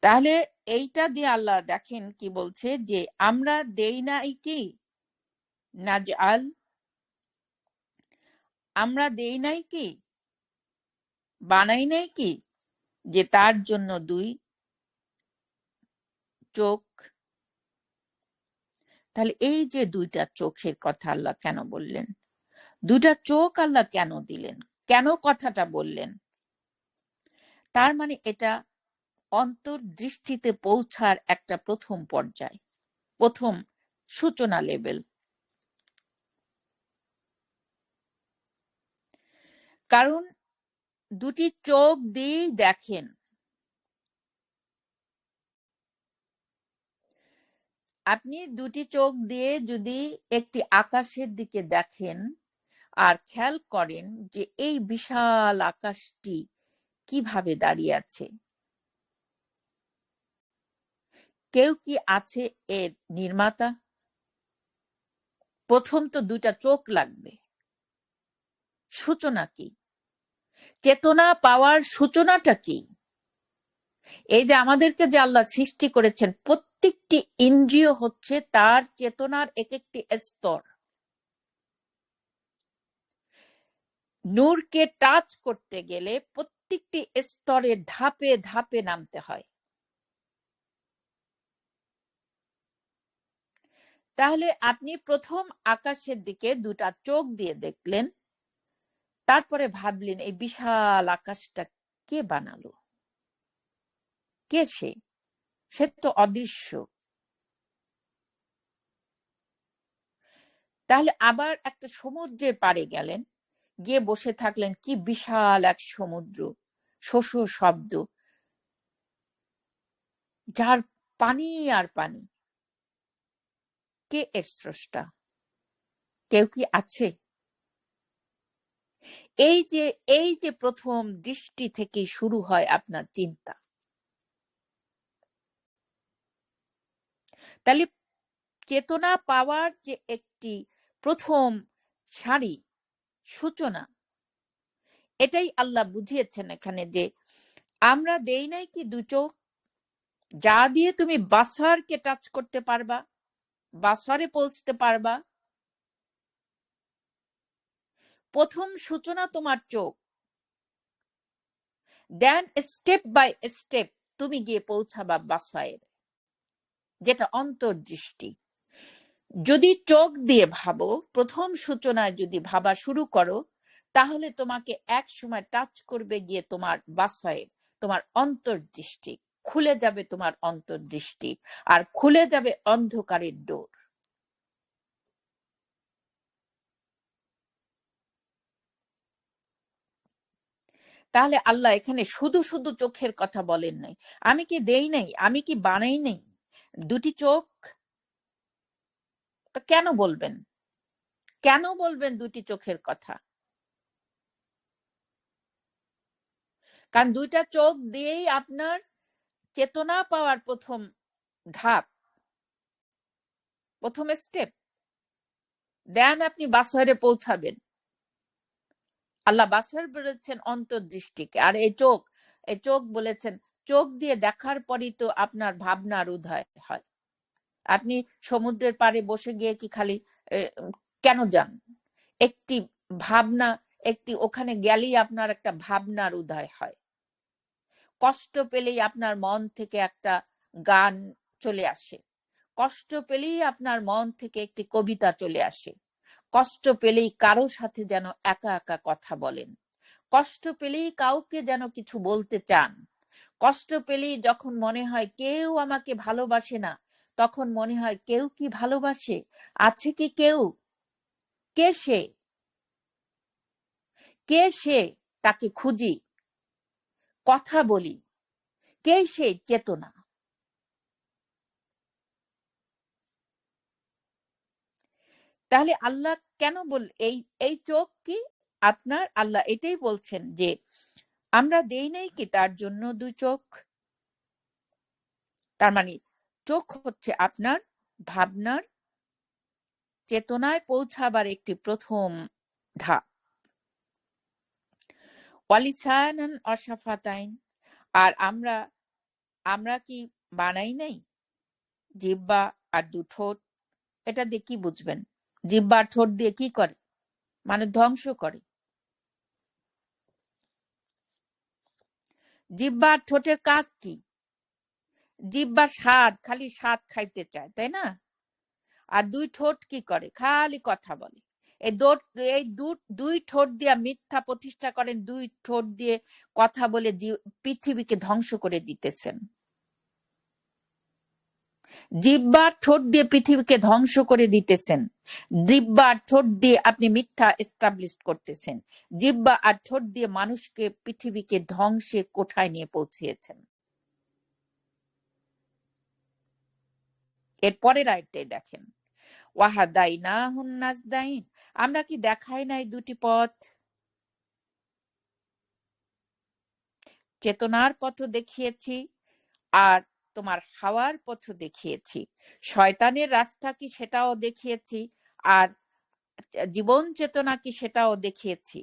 তাহলে এইটা দিয়ে আল্লাহ দেখেন কি বলছে, যে আমরা দেই নাই কি নাজআল, আমরা দেই নাই কি, বানাই নাই কি, যে তার জন্য দুই চোখ। তাহলে এই যে দুইটা চোখের কথা আল্লাহ কেন বললেন, দুইটা চোখ আল্লাহ কেন দিলেন, কেন কথাটা বললেন? তার মানে এটা অন্তর্দৃষ্টিতে পৌঁছার একটা প্রথম পর্যায়, প্রথম সূচনা লেভেল। কারণ দুটি চোখ দিয়েই দেখেন, আপনি দুটি চোখ দিয়ে যদি একটি আকাশের দিকে দেখেন আর খেয়াল করেন যে এই বিশাল আকাশটি কিভাবে দাঁড়িয়ে আছে, কেউ কি আছে এর নির্মাতা? প্রথম তো দুইটা চোখ লাগবে। সূচনা কি, চেতনা পাওয়ার সূচনাটা কি? এই যে আমাদেরকে যে আল্লাহ সৃষ্টি করেছেন, প্রত্যেকটি ইন্দ্রিয় হচ্ছে তার চেতনার এক একটি স্তর। নূরকে টাচ করতে গেলে প্রত্যেকটি স্তরে ধাপে ধাপে নামতে হয়। তাহলে আপনি প্রথম আকাশের দিকে দুটা চোখ দিয়ে দেখলেন, তারপরে ভাবলেন এই বিশাল আকাশটা কে বানালো, কে সে? সে তো অদৃশ্য। তাহলে আবার একটা সমুদ্রের পাড়ে গেলেন, গিয়ে বসে থাকলেন, কি বিশাল এক সমুদ্র, শোষ শব্দ, যার পানি আর পানি। কে এর স্রষ্টা? কেউ কি আছে? এই যে প্রথম দৃষ্টি থেকে শুরু হয় আপনার চিন্তা। তাহলে চেতনা পাওয়ার যে একটি প্রথম সারি, সূচনা, এটাই আল্লাহ বুঝিয়েছেন এখানে, যে আমরা দেই নাই কি দু চোখ, যা দিয়ে তুমি বাসারকে টাচ করতে পারবা, বাসারে পৌঁছতে পারবা। প্রথম সূচনা তোমার চোখ, দেন স্টেপ বাই স্টেপ তুমি গিয়ে পৌঁছাবা বাসায়ের, যেটা অন্তর্দৃষ্টি। যদি চোখ দিয়ে ভাবো, প্রথম সূচনায় যদি ভাবা শুরু করো, তাহলে তোমাকে এক সময় টাচ করবে গিয়ে তোমার বাসায়, তোমার অন্তর্দৃষ্টি খুলে যাবে, তোমার অন্তর্দৃষ্টি, আর খুলে যাবে অন্ধকারের ডোর। তাহলে আল্লাহ এখানে শুধু শুধু চোখের কথা বলেন নাই। আমি কি দেই নাই, আমি কি বানাই নাই দুটি চোখ? কেন বলবেন, কেন বলবেন দুটি চোখের কথা? কারণ দুইটা চোখ দিয়েই আপনার চেতনা পাওয়ার প্রথম ধাপ, প্রথম স্টেপ। দেন আপনি বাসারে পৌঁছাবেন। আল্লাহ বাসার বলেছেন অন্তর্দৃষ্টিকে, আর এই চোখ বলেছেন চোখ দিয়ে দেখার পরই তো আপনার ভাবনার উদয় হয়। আপনি সমুদ্রের পাড়ে বসে গিয়ে কি খালি কেন যান? একটি ভাবনা, একটি ওখানে গেলেই আপনার একটা ভাবনার উদয় হয়। কষ্ট পেলেই আপনার মন থেকে একটা গান চলে আসে, কষ্ট পেলেই আপনার মন থেকে একটি কবিতা চলে আসে, কষ্ট পেলেই কারো সাথে যেন একা একা কথা বলেন, কষ্ট পেলেই কাউকে যেন কিছু বলতে চান, কষ্ট পেলেই যখন মনে হয় কেউ আমাকে ভালোবাসে না, তখন মনে হয় কেউ কি ভালোবাসে, আছে কি কেউ? কে সে? কে সে? তাকে খুঁজি, কথা বলি। কে সে? চেতনা। তাহলে আল্লাহ কেন বল এই এই চোখ কি আপনার? আল্লাহ এটাই বলছেন যে আমরা দেই নাই কি তার জন্য দু চোখ। তার মানে চোখ হচ্ছে আপনার ভাবনার, চেতনায় পৌঁছাবার একটি প্রথম ধাপ। ওয়ালিসানান অশাফাতাইন, আর আমরা কি বানাই নাই জিহ্বা আর দু ঠোঁট? এটা দিয়ে কি বুঝবেন? জিহ্বা আর ঠোঁট দিয়ে কি করে? মানে ধ্বংস করে। জিহ্বা আর ঠোঁটের কাজ কি? জিহ্বা স্বাদ, খালি স্বাদ খাইতে চায়, তাই না? আর দুই ঠোঁট কি করে? খালি কথা বলে। এই দুই ঠোঁট দিয়ে মিথ্যা প্রতিষ্ঠা করেন, দুই ঠোঁট দিয়ে কথা বলে পৃথিবীকে ধ্বংস করে দিতেছেন। জিহ্বার ঠোঁট দিয়ে পৃথিবীকে ধ্বংস করে দিতেছেন। জিহ্বার ঠোঁট দিয়ে আপনি মিথ্যা এস্টাবলিশ করতেছেন। জিহ্বা আর ঠোঁট দিয়ে মানুষকে, পৃথিবীকে ধ্বংসের কোঠায় নিয়ে পৌঁছিয়েছেন। এর পরের আয়াতটাই দেখেন, ওয়াহাদাইনাহুন নাজদাইন, আমরা কি দেখাই নাই দুটি পথ? চেতনার পথ দেখিয়েছি, আর তোমার হাওয়ার পথ দেখিয়েছি। শয়তানের রাস্তা কি সেটাও দেখিয়েছি, আর জীবন চেতনা কি সেটাও দেখিয়েছি।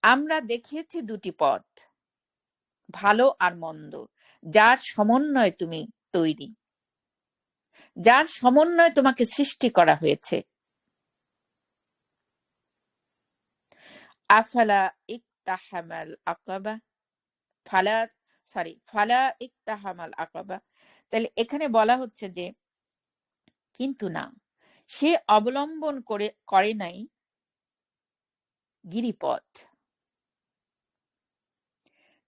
আমরা দেখিয়েছি দুটি পথ। ভালো আর মন্দ, যার সমন্বয়ে তুমি তৈরি, যার সমন্বয়ে তোমাকে সৃষ্টি করা হয়েছে। আফালা ইকতাহামাল আকাবা, ফালা ইকতাহামাল আকাবা। তাহলে এখানে বলা হচ্ছে যে কিন্তু না, সে অবলম্বন করে নাই গিরিপথ।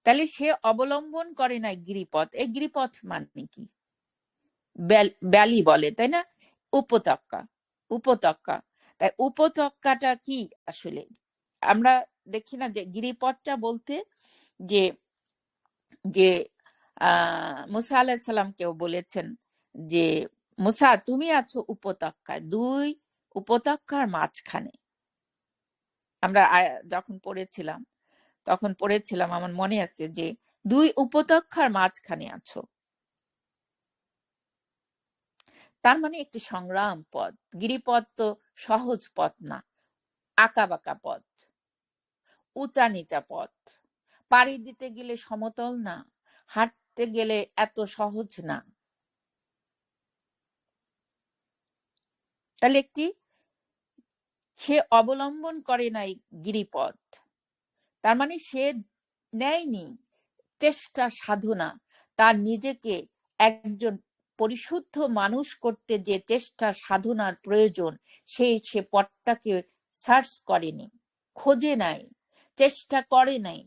তাহলে সে অবলম্বন করে নাই গিরিপথ। এই গিরিপথ মানে কি? ব্যালি বলে, তাই না? উপত্যকা, উপত্যকা। তাই উপত্যকাটা কি আসলে? আমরা দেখি না যে গিরিপথটা বলতে যে যে মুসা আলাইহিস সালাম কেউ বলেছেন যে মুসা তুমি আছো উপত্যকায়, দুই উপত্যকার মাঝখানে। আমরা যখন পড়েছিলাম আমার মনে আছে যে দুই উপত্যকার মাঝখানে আছো। তার মানে একটি সংগ্রাম পথ। গিরিপথ তো সহজ পথ না, আঁকাবাঁকা পথ, উঁচা নিচা পথ, পাড়ি দিতে গেলে সমতল না, হাঁটতে গেলে এত সহজ না। তাহলে সে অবলম্বন করে নাই গিরিপথ, তার মানে সে নেয়নি চেষ্টা সাধনা, তার নিজেকে একজন পরিশুদ্ধ মানুষ করতে যে চেষ্টা সাধনার প্রয়োজন, সে পথটাকে সার্চ করেনি, খোঁজে নাই, চেষ্টা করে নাই।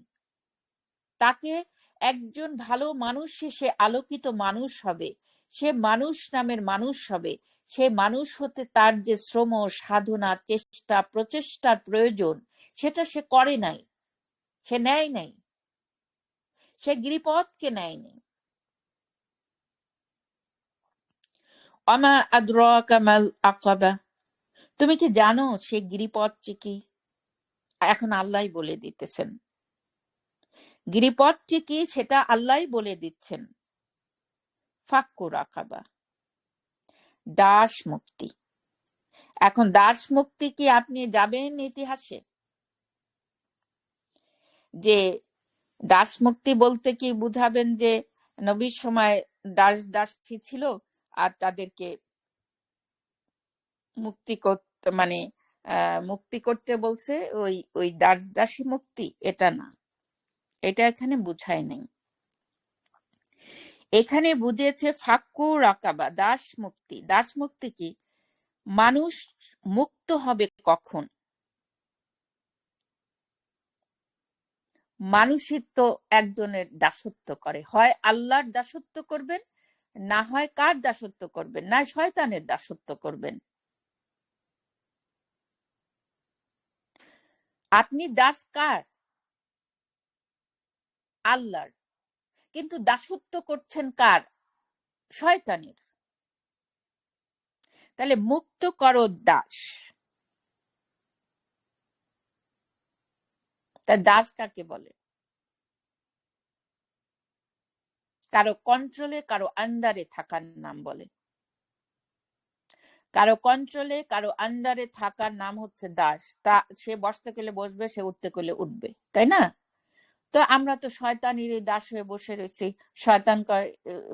তাকে একজন ভালো মানুষ, সে আলোকিত মানুষ হবে, সে মানুষ নামের মানুষ হবে। সে মানুষ হতে তার যে শ্রম, সাধনা, চেষ্টা, প্রচেষ্টার প্রয়োজন, সেটা সে করে নাই, সে নেয় নাই, সে গিরিপথকে নেয়নি। অমা আদরাকা মাল আকাবা, তুমি কি জানো সে গিরিপথটি কি? এখন আল্লাহ বলে দিতেছেন গিরিপথটি কি, সেটা আল্লাহ বলে দিচ্ছেন। ফাক্কু রাকাবা, দাস মুক্তি। এখন দাস মুক্তি কি আপনি যাবেন ইতিহাসে যে দাস মুক্তি বলতে কি বুঝাবেন যে নবীর সময় দাসী ছিল আর তাদেরকে মুক্তি করতে, মানে মুক্তি করতে বলছে, ওই দাসী মুক্তি? এটা না, এটা এখানে বুঝায় নাই। এখানে বুঝেছে ফাক্কু রাকাবা, দাস মুক্তি। দাস মুক্তি কি? মানুষ মুক্ত হবে কখন? মানুষই তো একজনের দাসত্ব করে, হয় আল্লাহর দাসত্ব করবেন, না হয় কার দাসত্ব করবেন? না শয়তানের দাসত্ব করবেন। আপনি দাস কার? আল্লাহর। কিন্তু দাসত্ব করছেন কার? শয়তানের। তাহলে মুক্ত করো দাস। তা দাস কাকে বলে? কারো কন্ট্রোলে, কারো আন্ডারে থাকার নাম বলে। কারো কন্ট্রোলে, কারো আন্ডারে থাকার নাম হচ্ছে দাস। তা সে বসতে গেলে বসবে, সে উঠতে গেলে উঠবে, তাই না? তো আমরা তো শয়তানের দাস হয়ে বসে রয়েছি। শয়তান কয়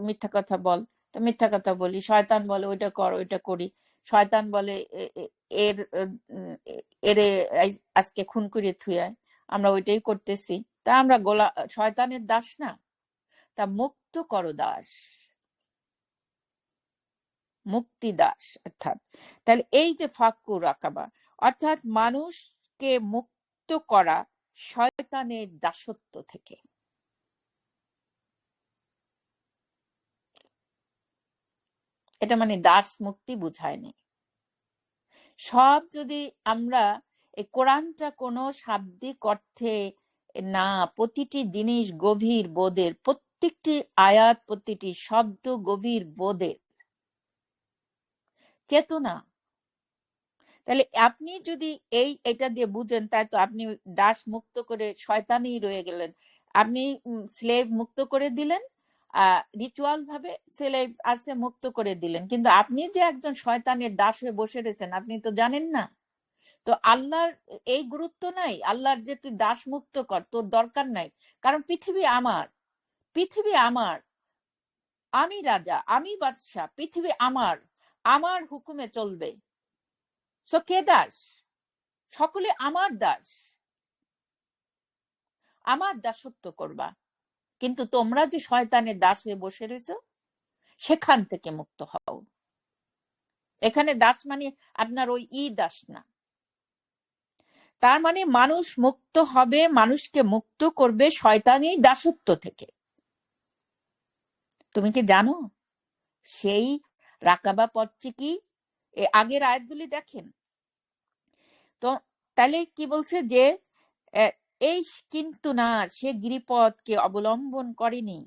মিথ্যা কথা বল, তো মিথ্যা কথা বলি। শয়তান বলে ওইটা কর, ওইটা করি। শয়তান বলে এর এরে আজকে খুন করে থুয়ে, আমরা ওইটাই করতেছি। তা আমরা শয়তানের দাস না? তা মুক্ত করো দাস, মুক্তি দাস অর্থাৎ। তাহলে এই যে ফাক্কু রাকাবা অর্থাৎ মানুষকে মুক্ত করা শয়তানের দাসত্ব থেকে। এটা মানে দাস মুক্তি বুঝায় নেই। সব যদি আমরা এই কোরআনটা কোনো শাব্দিক অর্থে না, প্রতিটি জিনিস গভীর বোধের, প্রত্যেকটি আয়াত, প্রতিটি শব্দ গভীর বোধের, চেতনা। তাহলে আপনি যদি এটা দিয়ে বুঝেন, তাই তো আপনি দাস মুক্ত করে শয়তানই রয়ে গেলেন। আপনি স্লেভ মুক্ত করে দিলেন, রিচুয়াল ভাবে স্লেভ আছে মুক্ত করে দিলেন, কিন্তু আপনি যে একজন শয়তানের দাস হয়ে বসে রয়েছেন আপনি তো জানেন না। তো আল্লাহর এই গুরুত্ব নাই, আল্লাহর যে তুই দাস মুক্ত কর, তোর দরকার নাই, কারণ পৃথিবী আমার। পৃথিবী আমার, আমি রাজা, আমি বাদশা, পৃথিবী আমার, আমার হুকুমে চলবে। সো কে দাস? সকলে আমার দাস, আমার দাসত্ব করবা। কিন্তু তোমরা যে শয়তানের দাস হয়ে বসে রয়েছো, সেখান থেকে মুক্ত হও। এখানে দাস মানে আপনার ওই দাস না। তার মানে মানুষ মুক্ত হবে, মানুষকে মুক্ত করবে শয়তানি দাসত্ব থেকে। তুমি কি জানো সেই রাকাবা পথটি কি? আগের আয়াতগুলি দেখেন তো। তাহলে কি বলছে যে এই কিন্তু না, সে গিরিপথকে অবলম্বন করেনি,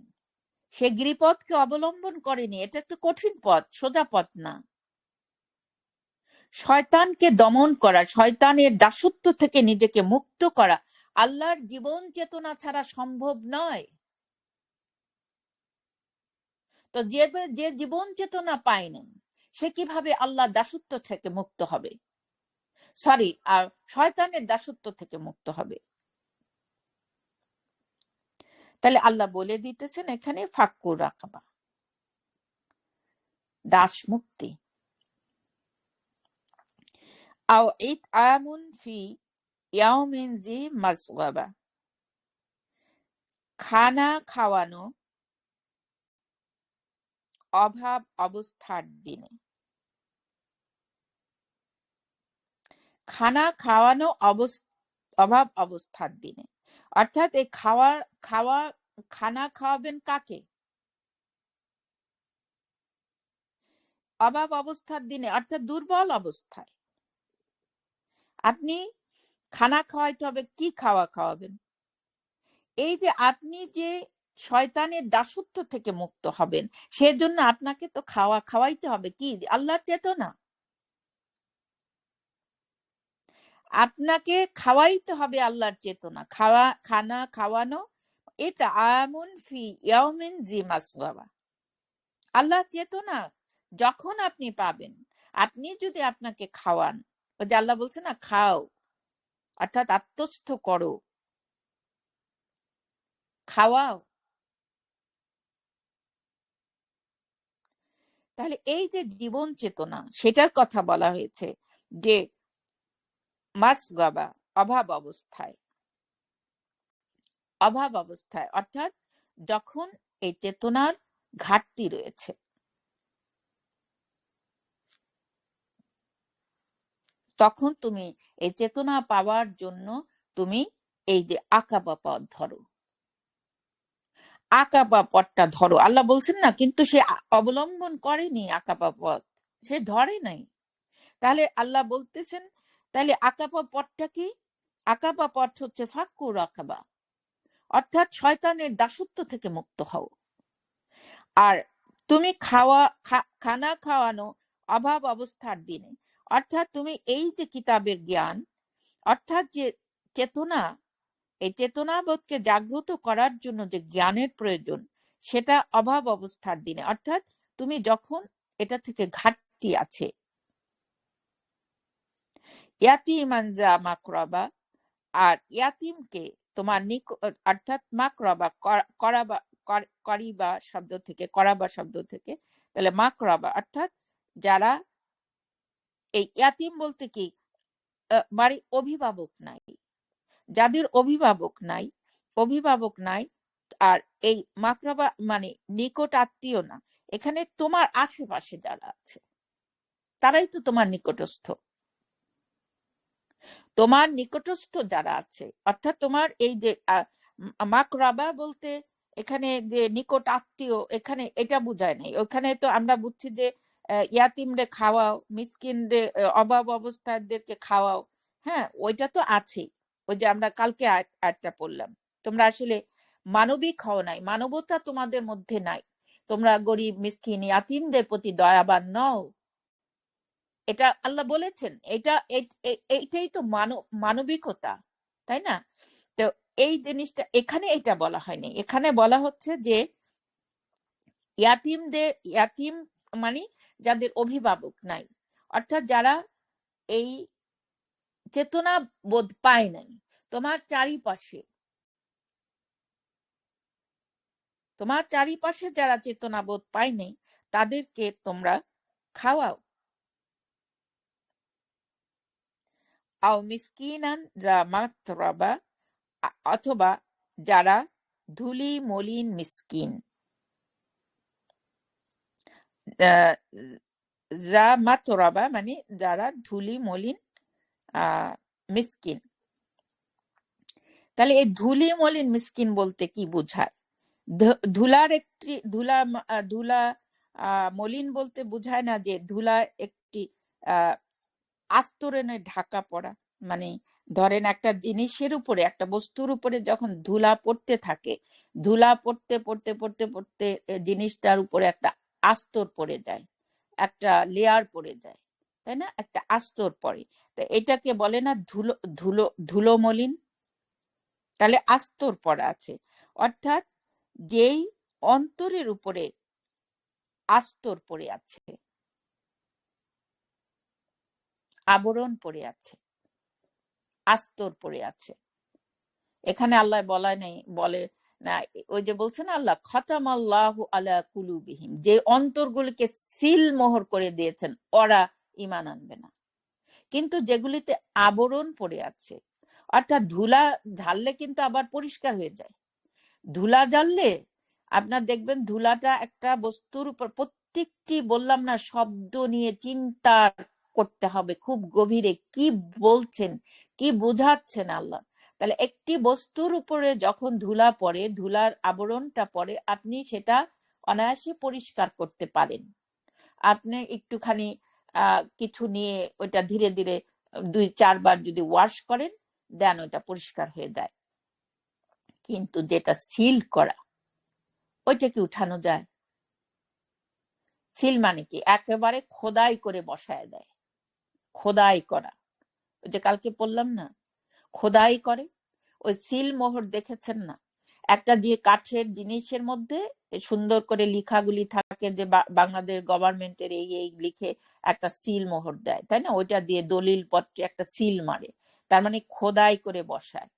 সে গিরিপথকে অবলম্বন করেনি। এটা একটা কঠিন পথ, সোজা পথ না। শয়তানকে দমন করা, শয়তানের দাসত্ব থেকে নিজেকে মুক্ত করা আল্লাহর জীবন চেতনা ছাড়া সম্ভব নয়। তো যে জীবন চেতনা পায়নি, সে কিভাবে আল্লাহ দাসত্ব থেকে মুক্ত হবে? সরি, শয়তানের দাসত্ব থেকে মুক্ত হবে। তাহলে আল্লাহ বলে দিতেছেন এখানে ফাক্কুর রাকাবা, দাস মুক্তি। আও ইতআমুন ফি ইয়াউমিন জি মাসগাবা, খানা খাওয়ানো অভাব অবস্থার দিনে। খানা খাওয়ানো অভাব অবস্থার দিনে, অর্থাৎ এই খাওয়া খানা খাওয়াবেন কাকে? অভাব অবস্থার দিনে, অর্থাৎ দুর্বল অবস্থায়। আপনি খানা খাওয়াইতে হবে, কি খাওয়াবেন? এই যে আপনি যে শয়তানের দাসত্ব থেকে মুক্ত হবেন, সেজন্য আপনাকে তো খাওয়াইতে হবে কি? আল্লাহর চেতনা। আপনাকে খাওয়াইতে হবে আল্লাহর চেতনা। খানা খাওয়ানো, এটা আমুন ফি ইয়াউমিন জি মাসগাবা, আল্লাহর চেতনা যখন আপনি পাবেন। আপনি যদি আপনাকে খাওয়ান, ওই যে আল্লাহ বলছে না, খাও, অর্থাৎ আত্মস্থ করো, খাওয়াও। তাহলে এই যে জীবন চেতনা, সেটার কথা বলা হয়েছে যে মাসগাবা, অভাব অবস্থায়। অভাব অবস্থায় অর্থাৎ যখন এই চেতনার ঘাটতি রয়েছে, তখন তুমি এই চেতনা পাওয়ার জন্য তুমি এই যে আকাবা পথ ধরো, আকাবা পথটা ধরো। আল্লাহ বলছেন না, কিন্তু সে অবলম্বন করেনি আকাবা পথ, সে ধরে নাই। তাহলে আল্লাহ বলতেছেন, তাহলে আকাবা পথটা কি? আকাবা পথ হচ্ছে ফাক্কুর আকাবা, অর্থাৎ শয়তানের দাসত্ব থেকে মুক্ত হও। আর তুমি খানা খাওয়ানো অভাব অবস্থার দিনে, অর্থাৎ তুমি এই যে কিতাবের জ্ঞান, অর্থাৎ যে চেতনা, এই চেতনাবোধকে জাগ্রত করার জন্য যে জ্ঞানের প্রয়োজন, সেটা অভাব অবস্থার দিনে, অর্থাৎ তুমি যখন এটা থেকে ঘাটতি আছে। ইয়াতিমান যা মাকরাবা, আর ইয়াতিমকে তোমার অর্থাৎ মাকরাবা, করিবা শব্দ থেকে, করাবা শব্দ থেকে, তাহলে মাকরাবা অর্থাৎ যারা, এই ইয়াতিম বলতে কি, বাড়ি অভিভাবক নাই, যাদের অভিভাবক নাই। আর এই মাকরাবা মানে নিকট আত্মীয় না, এখানে তোমার আশেপাশে যারা আছে তারাই তো তোমার নিকটস্থ। তোমার নিকটস্থ যারা আছে, অর্থাৎ তোমার এই যে মাকরাবা বলতে এখানে যে নিকট আত্মীয়, এখানে এটা বুঝায় নাই। ওখানে তো আমরা বুঝছি যে ইয়াতিমরে খাওয়াও, মিসকিনরে, অভাব অবস্থাদেরকে খাওয়াও। হ্যাঁ, ওইটা তো আছেই। ওই যে আমরা কালকে আয়াতটা পড়লাম, তোমরা আসলে মানবিক হও নাই, মানবতা তোমাদের মধ্যে নাই, তোমরা গরিব মিসকিন ইয়াতিমদের প্রতি দয়াবান নও। এটা আল্লাহ বলেছেন, এইটাই তো মানবিকতা, তাই না? তো এই জিনিসটা এখানে এটা বলা হয়নি। এখানে বলা হচ্ছে যে ইয়াতিম মানে যাদের অভিভাবক নাই, অর্থাৎ যারা এই চেতনা বোধ পায় নাই। তোমার চারিপাশে তোমার চারিপাশে যারা চেতনাবোধ পায়নি তাদেরকে তোমরা খাওয়াও। আও মিসকিনান যা মাতরাবা, অথবা যারা ধুলি মলিন মিসকিন। যা মাতরাবা মানে যারা ধুলি মলিন মিসকিন। তাহলে এই ধুলি মলিন মিসকিন বলতে কি বোঝায়? ধুলার একটি ধুলা মলিন বলতে বোঝায় না যে ধুলা একটি আস্তরণে ঢাকা পড়া। মানে ধরেন একটা জিনিসের উপরে, একটা বস্তুর উপরে যখন ধুলা পড়তে থাকে, ধুলা পড়তে পড়তে পড়তে পড়তে জিনিসটার উপরে একটা আস্তর পড়ে যায়, একটা লেয়ার পড়ে যায়, তাই না? একটা আস্তর পড়ে। তো এটাকে বলে না ধুলো ধুলো ধুলো মলিন? তাহলে আস্তর পড়া আছে, অর্থাৎ যেই অন্তরের উপরে আস্তর পড়ে আছে, আবরণ পড়ে আছে, আস্তর পড়ে আছে। এখানে আল্লাহ বলা নেই, বলে না, ওই যে বলছেন আল্লাহ খতাম আল্লাহু আলা কুলুবিহিম, যে অন্তরগুলিকে সিল মোহর করে দিয়েছেন, ওরা ঈমান আনবে না। কিন্তু যেগুলিতে আবরণ পড়ে আছে, অর্থাৎ ধুলা ঝাড়লে কিন্তু আবার পরিষ্কার হয়ে যায়। ধুলা জ্বাললে আপনার দেখবেন ধুলাটা একটা বস্তুর উপর, প্রত্যেকটি বললাম না শব্দ নিয়ে চিন্তা করতে হবে খুব গভীরে, কি বলছেন, কি বোঝাচ্ছেন আল্লাহ। তাহলে একটি বস্তুর উপরে যখন ধুলা পড়ে, ধুলার আবরণটা পড়ে, আপনি সেটা অনায়াসে পরিষ্কার করতে পারেন। আপনি একটুখানি কিছু নিয়ে ওইটা ধীরে ধীরে 2-4 বার যদি ওয়াশ করেন, দেন ওইটা পরিষ্কার হয়ে যায়। কিন্তু যেটা সিল করা, ওইটা কি উঠানো যায়? সিল মানে কি? একেবারে খোদাই করে বসায় দেয়। খোদাই করা, ওই যে কালকে বললাম না, খোদাই করে। ওই সিল মোহর দেখেছেন না? একটা দিয়ে কাঠের জিনিসের মধ্যে সুন্দর করে লিখাগুলি থাকে, যে বাংলাদেশ গভর্নমেন্টের এই এই লিখে একটা সিল মোহর দেয়, তাই না? ওইটা দিয়ে দলিল পত্রে একটা সিল মারে, তার মানে খোদাই করে বসায়।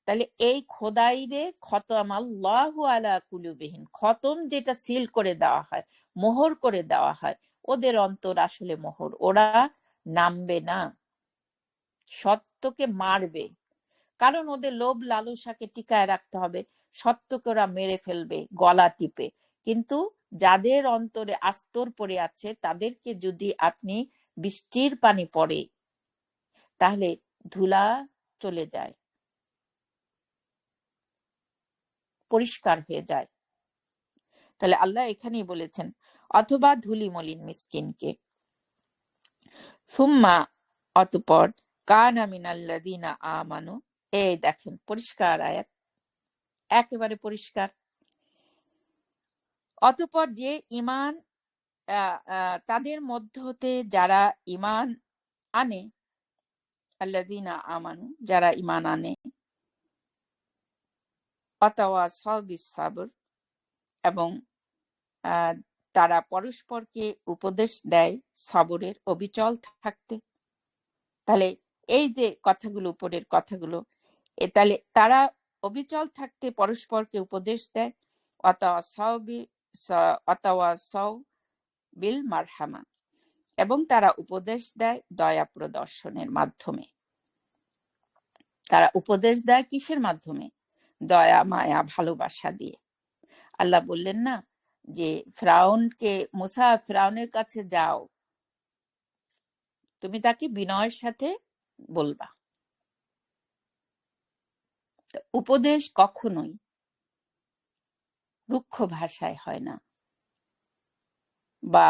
তাহলে এই খোদাই রে খতম আল্লাহু আলা কুলুবিহিম, খতম যেটা সিল করে দেওয়া হয়, মোহর করে দেওয়া হয়, ওদের অন্তর আসলে মোহর, ওরা নামবে না, সত্যকে মারবে। কারণ ওদের লোভ লালসাকে টিকায় রাখতে হবে, সত্যকে ওরা মেরে ফেলবে গলা টিপে। কিন্তু যাদের অন্তরে আস্তর পড়ে আছে, তাদেরকে যদি আপনি বৃষ্টির পানি পড়ে, তাহলে ধুলা চলে যায়, পরিষ্কার হয়ে যায়। তাহলে আল্লাহ এখানেই বলেছেন অথবা ধুলি মলিন মিসকিনকে। সুম্মা, অতঃপর, কানা মিনাল্লাযিনা আমানু, এই দেখেন পরিষ্কার আয়াত, একেবারে পরিষ্কার। অতঃপর যে ঈমান, তাদের মধ্য হতে যারা ঈমান আনে, আল্লাযিনা আমানু, যারা ঈমান আনে, ওয়াতাওয়াসাউ বিস-সাবর, এবং তারা পরস্পরকে উপদেশ দেয় সবরের, অবিচল থাকতে। তাহলে এই যে কথাগুলো, উপরের কথাগুলো, তাহলে তারা অবিচল থাকতে পরস্পরকে উপদেশ দেয়, ওয়াতাওয়াসাউ বিল মারহামা, এবং তারা উপদেশ দেয় দয়া প্রদর্শনের মাধ্যমে। তারা উপদেশ দেয় কিসের মাধ্যমে? দয়া, মায়া, ভালোবাসা দিয়ে। আল্লাহ বললেন না যে ফেরাউনকে, মুসা ফেরাউনের কাছে যাও, তুমি তাকে বিনয়ের সাথে বলবা। উপদেশ কখনোই রুক্ষ ভাষায় হয় না, বা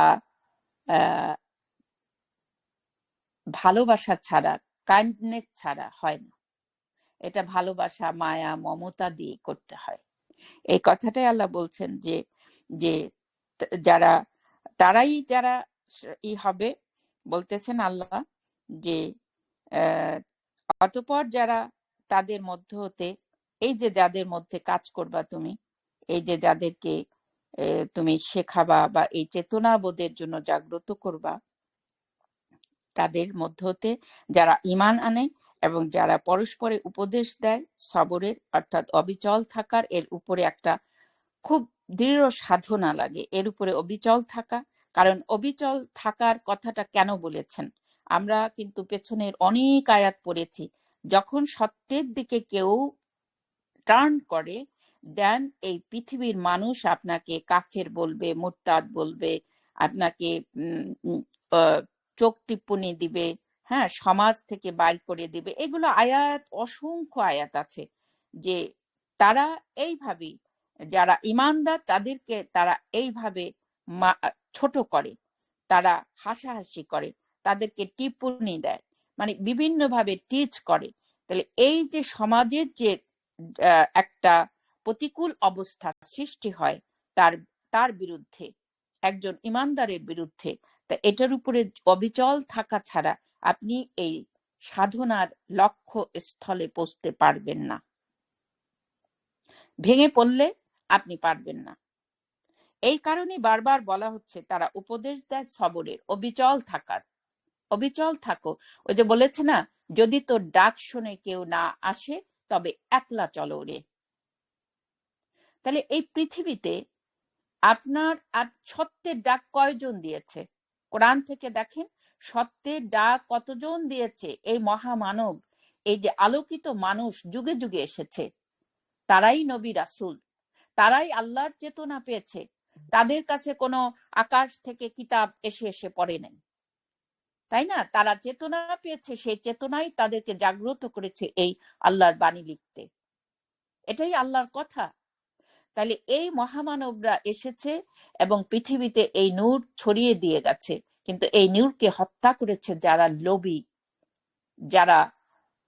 ভালোবাসা ছাড়া, কাইন্ডনেস ছাড়া হয় না। এটা ভালোবাসা, মায়া, মমতা দিয়ে করতে হয়। এই কথাটাই আল্লাহ বলছেন যে যে যারা, তারাই যারা হবে, বলতেছেন আল্লাহ যে অতঃপর যারা তাদের মধ্য হতে, এই যে যাদের মধ্যে কাজ করবা তুমি, এই যে যাদেরকে তুমি শেখাবা বা এই চেতনাবোধের জন্য জাগ্রত করবা, তাদের মধ্য হতে যারা ঈমান আনে এবং যারা পরস্পরে উপদেশ দেয় সবরের, অর্থাৎ অবিচল থাকার, এর উপরে একটা খুব দৃঢ় সাধনা লাগে এর উপরে অবিচল থাকা। কারণ অবিচল থাকার কথাটা কেন বলেছেন, আমরা কিন্তু পেছনের অনেক আয়াত পড়েছি। যখন সত্যের দিকে কেউ টার্ন করে, দেন এই পৃথিবীর মানুষ আপনাকে কাফের বলবে, মুরতাদ বলবে, আপনাকে চোখ টিপ্পনি দিবে, হ্যাঁ, সমাজ থেকে বাইর করে দিবে। এগুলো আয়াত, অসংখ্য আয়াত আছে যে তারা এইভাবেই, যারা ইমানদার তাদেরকে তারা এইভাবে ছোট করে, তারা হাসাহাসি করে, তাদেরকে টিপ্পনি দেয়, মানে বিভিন্নভাবে টিচ করে। তাহলে এই যে সমাজের যে একটা প্রতিকূল অবস্থা সৃষ্টি হয় তার তার বিরুদ্ধে, একজন ইমানদারের বিরুদ্ধে, তা এটার উপরে অবিচল থাকা ছাড়া আপনি এই সাধনার লক্ষ্য স্থলে পৌঁছতে পারবেন না। ভেঙে পড়লে আপনি পারবেন না। এই কারণে বারবার বলা হচ্ছে তারা উপদেশ দেয় সবরের, অবিচল থাকার। অবিচল থাকো, ওই যে বলেছে না, যদি তোর ডাক শুনে কেউ না আসে তবে একলা চলো রে। তাহলে এই পৃথিবীতে আপনার সত্যের ডাক কয়জন দিয়েছে? কোরআন থেকে দেখেন সত্যের ডাক কতজন দিয়েছে। এই মহামানব, এই যে আলোকিত মানুষ যুগে যুগে এসেছে, তারাই নবী রাসূল, তারাই আল্লাহর চেতনা পেয়েছে। তাদের কাছে কোনো আকাশ থেকে কিতাব এসে এসে পড়ে নাই, তাই না? তারা চেতনা পেয়েছে, সেই চেতনাই তাদেরকে জাগ্রত করেছে এই আল্লাহর বাণী লিখতে। এটাই আল্লাহর কথা। তাহলে এই মহামানবরা এসেছে এবং পৃথিবীতে এই নূর ছড়িয়ে দিয়ে গেছে, কিন্তু এই নূরকে হত্যা করেছে যারা লোভী, যারা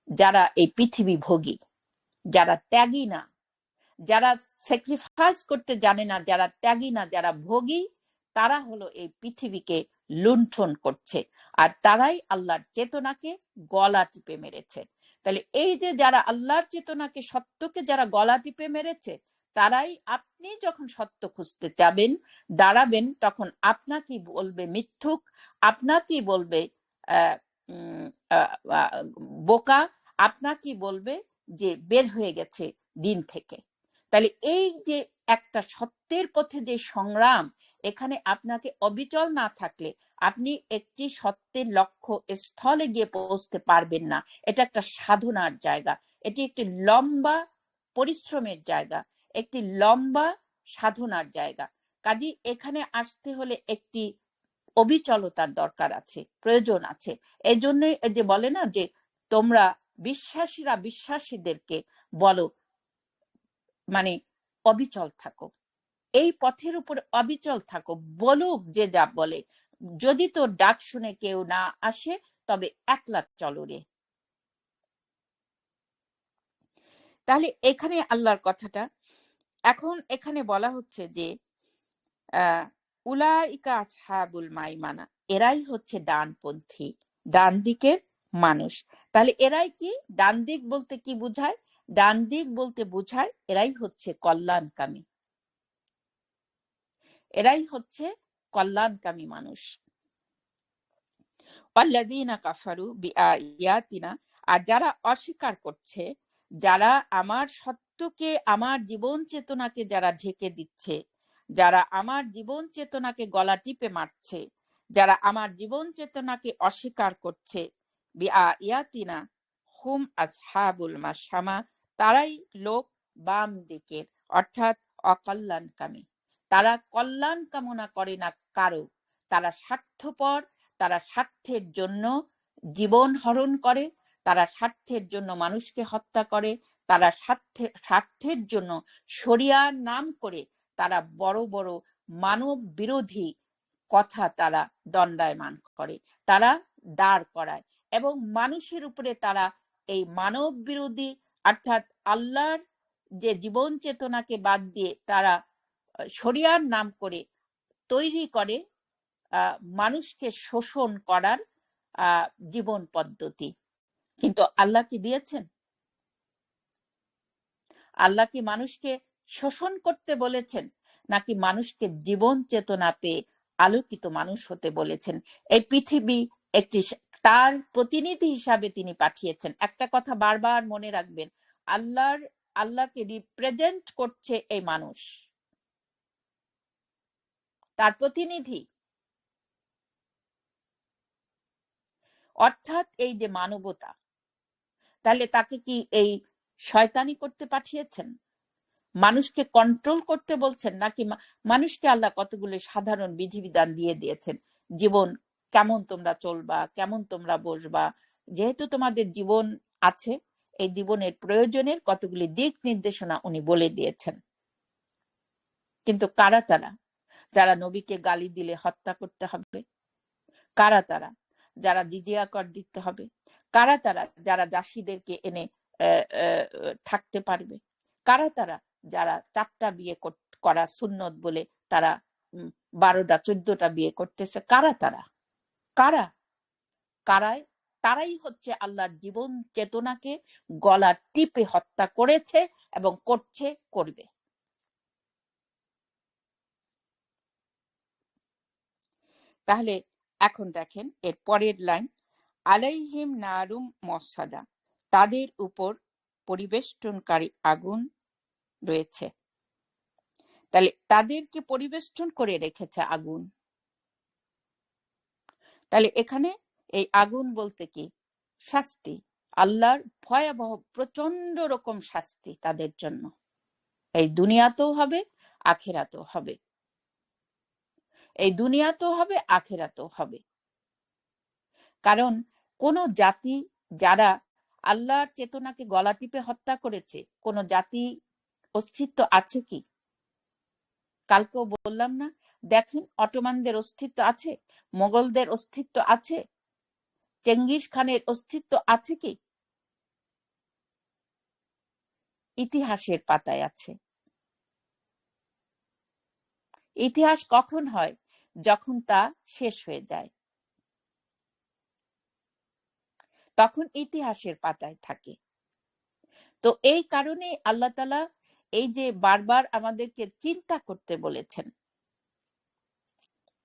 যারা এই পৃথিবী ভোগী, যারা ত্যাগী না, যারা স্যাক্রিফাইস করতে জানে না, যারা ত্যাগী না, যারা ভোগী, তারা হলো এই পৃথিবীকে লুণ্ঠন করছে। আর তারাই আল্লাহর চেতনাকে গলা টিপে মেরেছে। তাহলে এই যে যারা আল্লাহর চেতনাকে, সত্যকে যারা গলা টিপে মেরেছে, তারাই, আপনি যখন সত্য খুঁজতে যাবেন, দাঁড়াবেন, তখন আপনাকেই বলবে মিথ্যুক, আপনাকেই বলবে বোকা, আপনাকেই বলবে যে বের হয়ে গেছে দিন থেকে। তাহলে এই যে একটা সত্যের পথে যে সংগ্রাম, এখানে আপনাকে অবিচল না থাকলে আপনি একটি সত্যের লক্ষ্য স্থলে গিয়ে পৌঁছতে পারবেন না। এটা একটা সাধনার জায়গা, এটি একটি লম্বা পরিশ্রমের জায়গা, একটি লম্বা সাধনার জায়গা। কাজেই এখানে আসতে হলে একটি অবিচলতার দরকার আছে, প্রয়োজন আছে। এই জন্যই যে বলে না যে তোমরা বিশ্বাসীরা বিশ্বাসীদেরকে বলো, মানে অবিচল থাকো, এই পথের উপরে অবিচল থাকো, বলুক যে যা বলে, যদি তোর ডাক শুনে কেউ না আসে তবে একলা চলো রে। তাহলে এখানে আল্লাহর কথাটা, এখন এখানে বলা হচ্ছে যে উলাইকা আসহাবুল মাইমানা, এরাই হচ্ছে ডানপন্থী, ডান দিকের মানুষ। তাহলে এরাই কি? ডান দিক বলতে কি বুঝায়? ডান দিক বলতে বুঝায় এরাই হচ্ছে কল্যাণকামী, এরাই হচ্ছে কল্যাণকামী মানুষ। ওয়াল্লাযীনা কাফারু বিআয়াতিনা, আর যারা অস্বীকার করছে, যারা আমার সত্যকে, আমার জীবন চেতনাকে যারা ঢেকে দিচ্ছে, যারা আমার জীবন চেতনাকে গলা টিপে মারছে, যারা আমার জীবন চেতনাকে অস্বীকার করছে, বিআয়াতিনা হুম আসহাবুল মাশামা, তারাই লোক বাম দিকের, অর্থাৎ অকল্যাণকামী। তারা কল্যাণ কামনা করে না কারো, তারা স্বার্থপর, তারা স্বার্থের জন্য জীবন হরণ করে, তারা স্বার্থের জন্য মানুষকে হত্যা করে, তারা স্বার্থের জন্য শরিয়ার নাম করে তারা বড় বড় মানব বিরোধী কথা তারা দণ্ডায়মান করে, তারা দাঁড় করায়, এবং মানুষের উপরে তারা এই মানব বিরোধী, অর্থাৎ আল্লাহর যে জীবন চেতনাকে বাদ দিয়ে তারা শরিয়ার নাম করে তৈরি করে মানুষকে শোষণ করার জীবন পদ্ধতি। কিন্তু আল্লাহ কি দিয়েছেন? আল্লাহ কি মানুষকে শোষণ করতে বলেছেন, নাকি মানুষকে জীবন চেতনা পেয়ে আলোকিত মানুষ হতে বলেছেন? এই পৃথিবী একটি তার প্রতিনিধি হিসাবে তিনি পাঠিয়েছেন। একটা কথা বারবার মনে রাখবেন, আল্লাহকে রিপ্রেজেন্ট করছে এই মানুষ, তার প্রতিনিধি। অর্থাৎ এই যে মানবতা, তাহলে তাকে কি এই শয়তানি করতে পাঠিয়েছেন? মানুষকে কন্ট্রোল করতে বলছেন? নাকি মানুষকে আল্লাহ কতগুলো সাধারণ বিধিবিধান দিয়ে দিয়েছেন, জীবন কেমন তোমরা চলবা, কেমন তোমরা বসবা, যেহেতু তোমাদের জীবন আছে, এই জীবনের প্রয়োজনের কতগুলি দিক নির্দেশনা উনি বলে দিয়েছেন। কিন্তু কারা তারা যারা নবীকে গালি দিলে হত্যা করতে হবে? কারা তারা যারা জিজিয়া কর দিতে হবে? কারা তারা যারা দাসীদেরকে এনে থাকতে পারবে? কারা তারা যারা 4টা বিয়ে করা সুন্নত বলে তারা 12টা 14টা বিয়ে করতেছে? কারা তারা? কারা? কারায়? তারাই হচ্ছে আল্লাহর জীবন চেতনাকে গলা টিপে হত্যা করেছে এবং করছে, করবে। তাহলে এখন দেখেন এর পরের লাইন, আলাইহিম নারুম মসাদা, তাদের উপর পরিবেষ্টনকারী আগুন রয়েছে। তাহলে তাদেরকে পরিবেষ্টন করে রেখেছে আগুন। তাহলে এখানে এই আগুন বলতে কি? শাস্তি, আল্লাহর ভয়াবহ প্রচন্ড রকম শাস্তি তাদের জন্য, এই দুনিয়াতেও হবে আখিরাতেও হবে। এই দুনিয়াতেও হবে আখিরাতেও হবে। কারণ কোন জাতি যারা আল্লাহর চেতনাকে গলা টিপে হত্যা করেছে, কোন জাতি অস্তিত্ব আছে কি? কালকেও বললাম না, দেখেন অটোমানদের অস্তিত্ব আছে, মোগলদের অস্তিত্ব আছে, চেঙ্গিস খানের অস্তিত্ব আছে কি? ইতিহাসের পাতায় আছে। ইতিহাস কখন হয়? যখন তা শেষ হয়ে যায়, তখন ইতিহাসের পাতায় থাকে। তো এই কারণে আল্লাহ তাআলা এই যে বারবার আমাদেরকে চিন্তা করতে বলেছেন,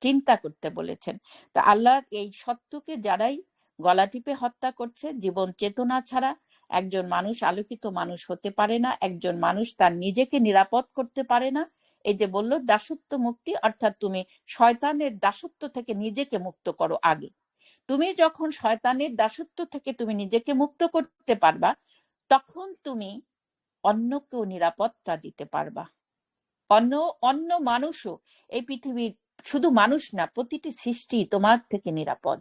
চিন্তা করতে বলেছেন। তা আল্লাহ এই সত্যকে যারাই গলা টিপে হত্যা করছে, জীবন চেতনা ছাড়া একজন মানুষ আলোকিত মানুষ হতে পারে না, একজন মানুষ তার নিজেকে নিরাপদ করতে পারে না। এই যে বলল দাসত্ব মুক্তি, অর্থাৎ তুমি শয়তানের দাসত্ব থেকে নিজেকে মুক্ত করো আগে। তুমি যখন শয়তানের দাসত্ব থেকে তুমি নিজেকে মুক্ত করতে পারবা, তখন তুমি অন্যকেও নিরাপত্তা দিতে পারবা। অন্য মানুষও এই পৃথিবীর, শুধু মানুষ না, প্রতিটি সৃষ্টি তোমার থেকে নিরাপদ,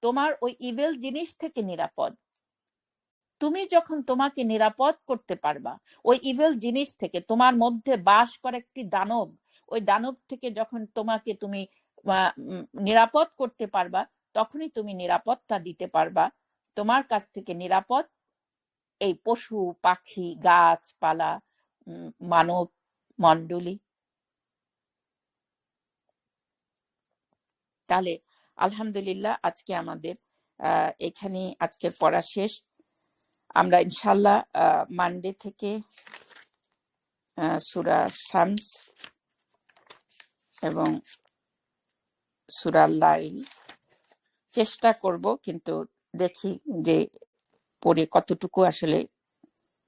তোমার ওই ইভিল জিনিস থেকে নিরাপদ। তুমি যখন তোমাকে নিরাপদ করতে পারবা ওই ইভিল জিনিস থেকে, তোমার মধ্যে বাস করে একটি দানব, ওই দানব থেকে যখন তোমাকে তুমি নিরাপদ করতে পারবা, তখনই তুমি নিরাপত্তা দিতে পারবা। তোমার কাছ থেকে নিরাপদ এই পশু পাখি গাছপালা মানব মণ্ডলী। তাহলে আলহামদুলিল্লাহ আজকে আমাদের এখানে আজকের পড়া শেষ। আমরা ইনশাআল্লাহ মানডে থেকে সূরা শামস এবং সূরা লাইল চেষ্টা করব, কিন্তু দেখি যে পড়ে কতটুকু আসলে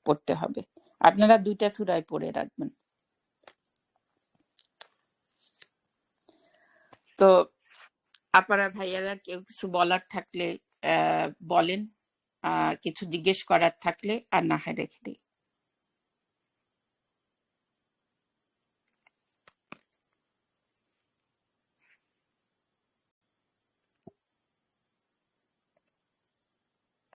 পড়তে হবে। আপনারা 2টা সূরাই পড়ে রাখবেন। তো আপনারা ভাইয়ারা কেউ কিছু বলার থাকলে বলেন, কিছু জিজ্ঞেস করার থাকলে, আর না হয় রেখে দিই।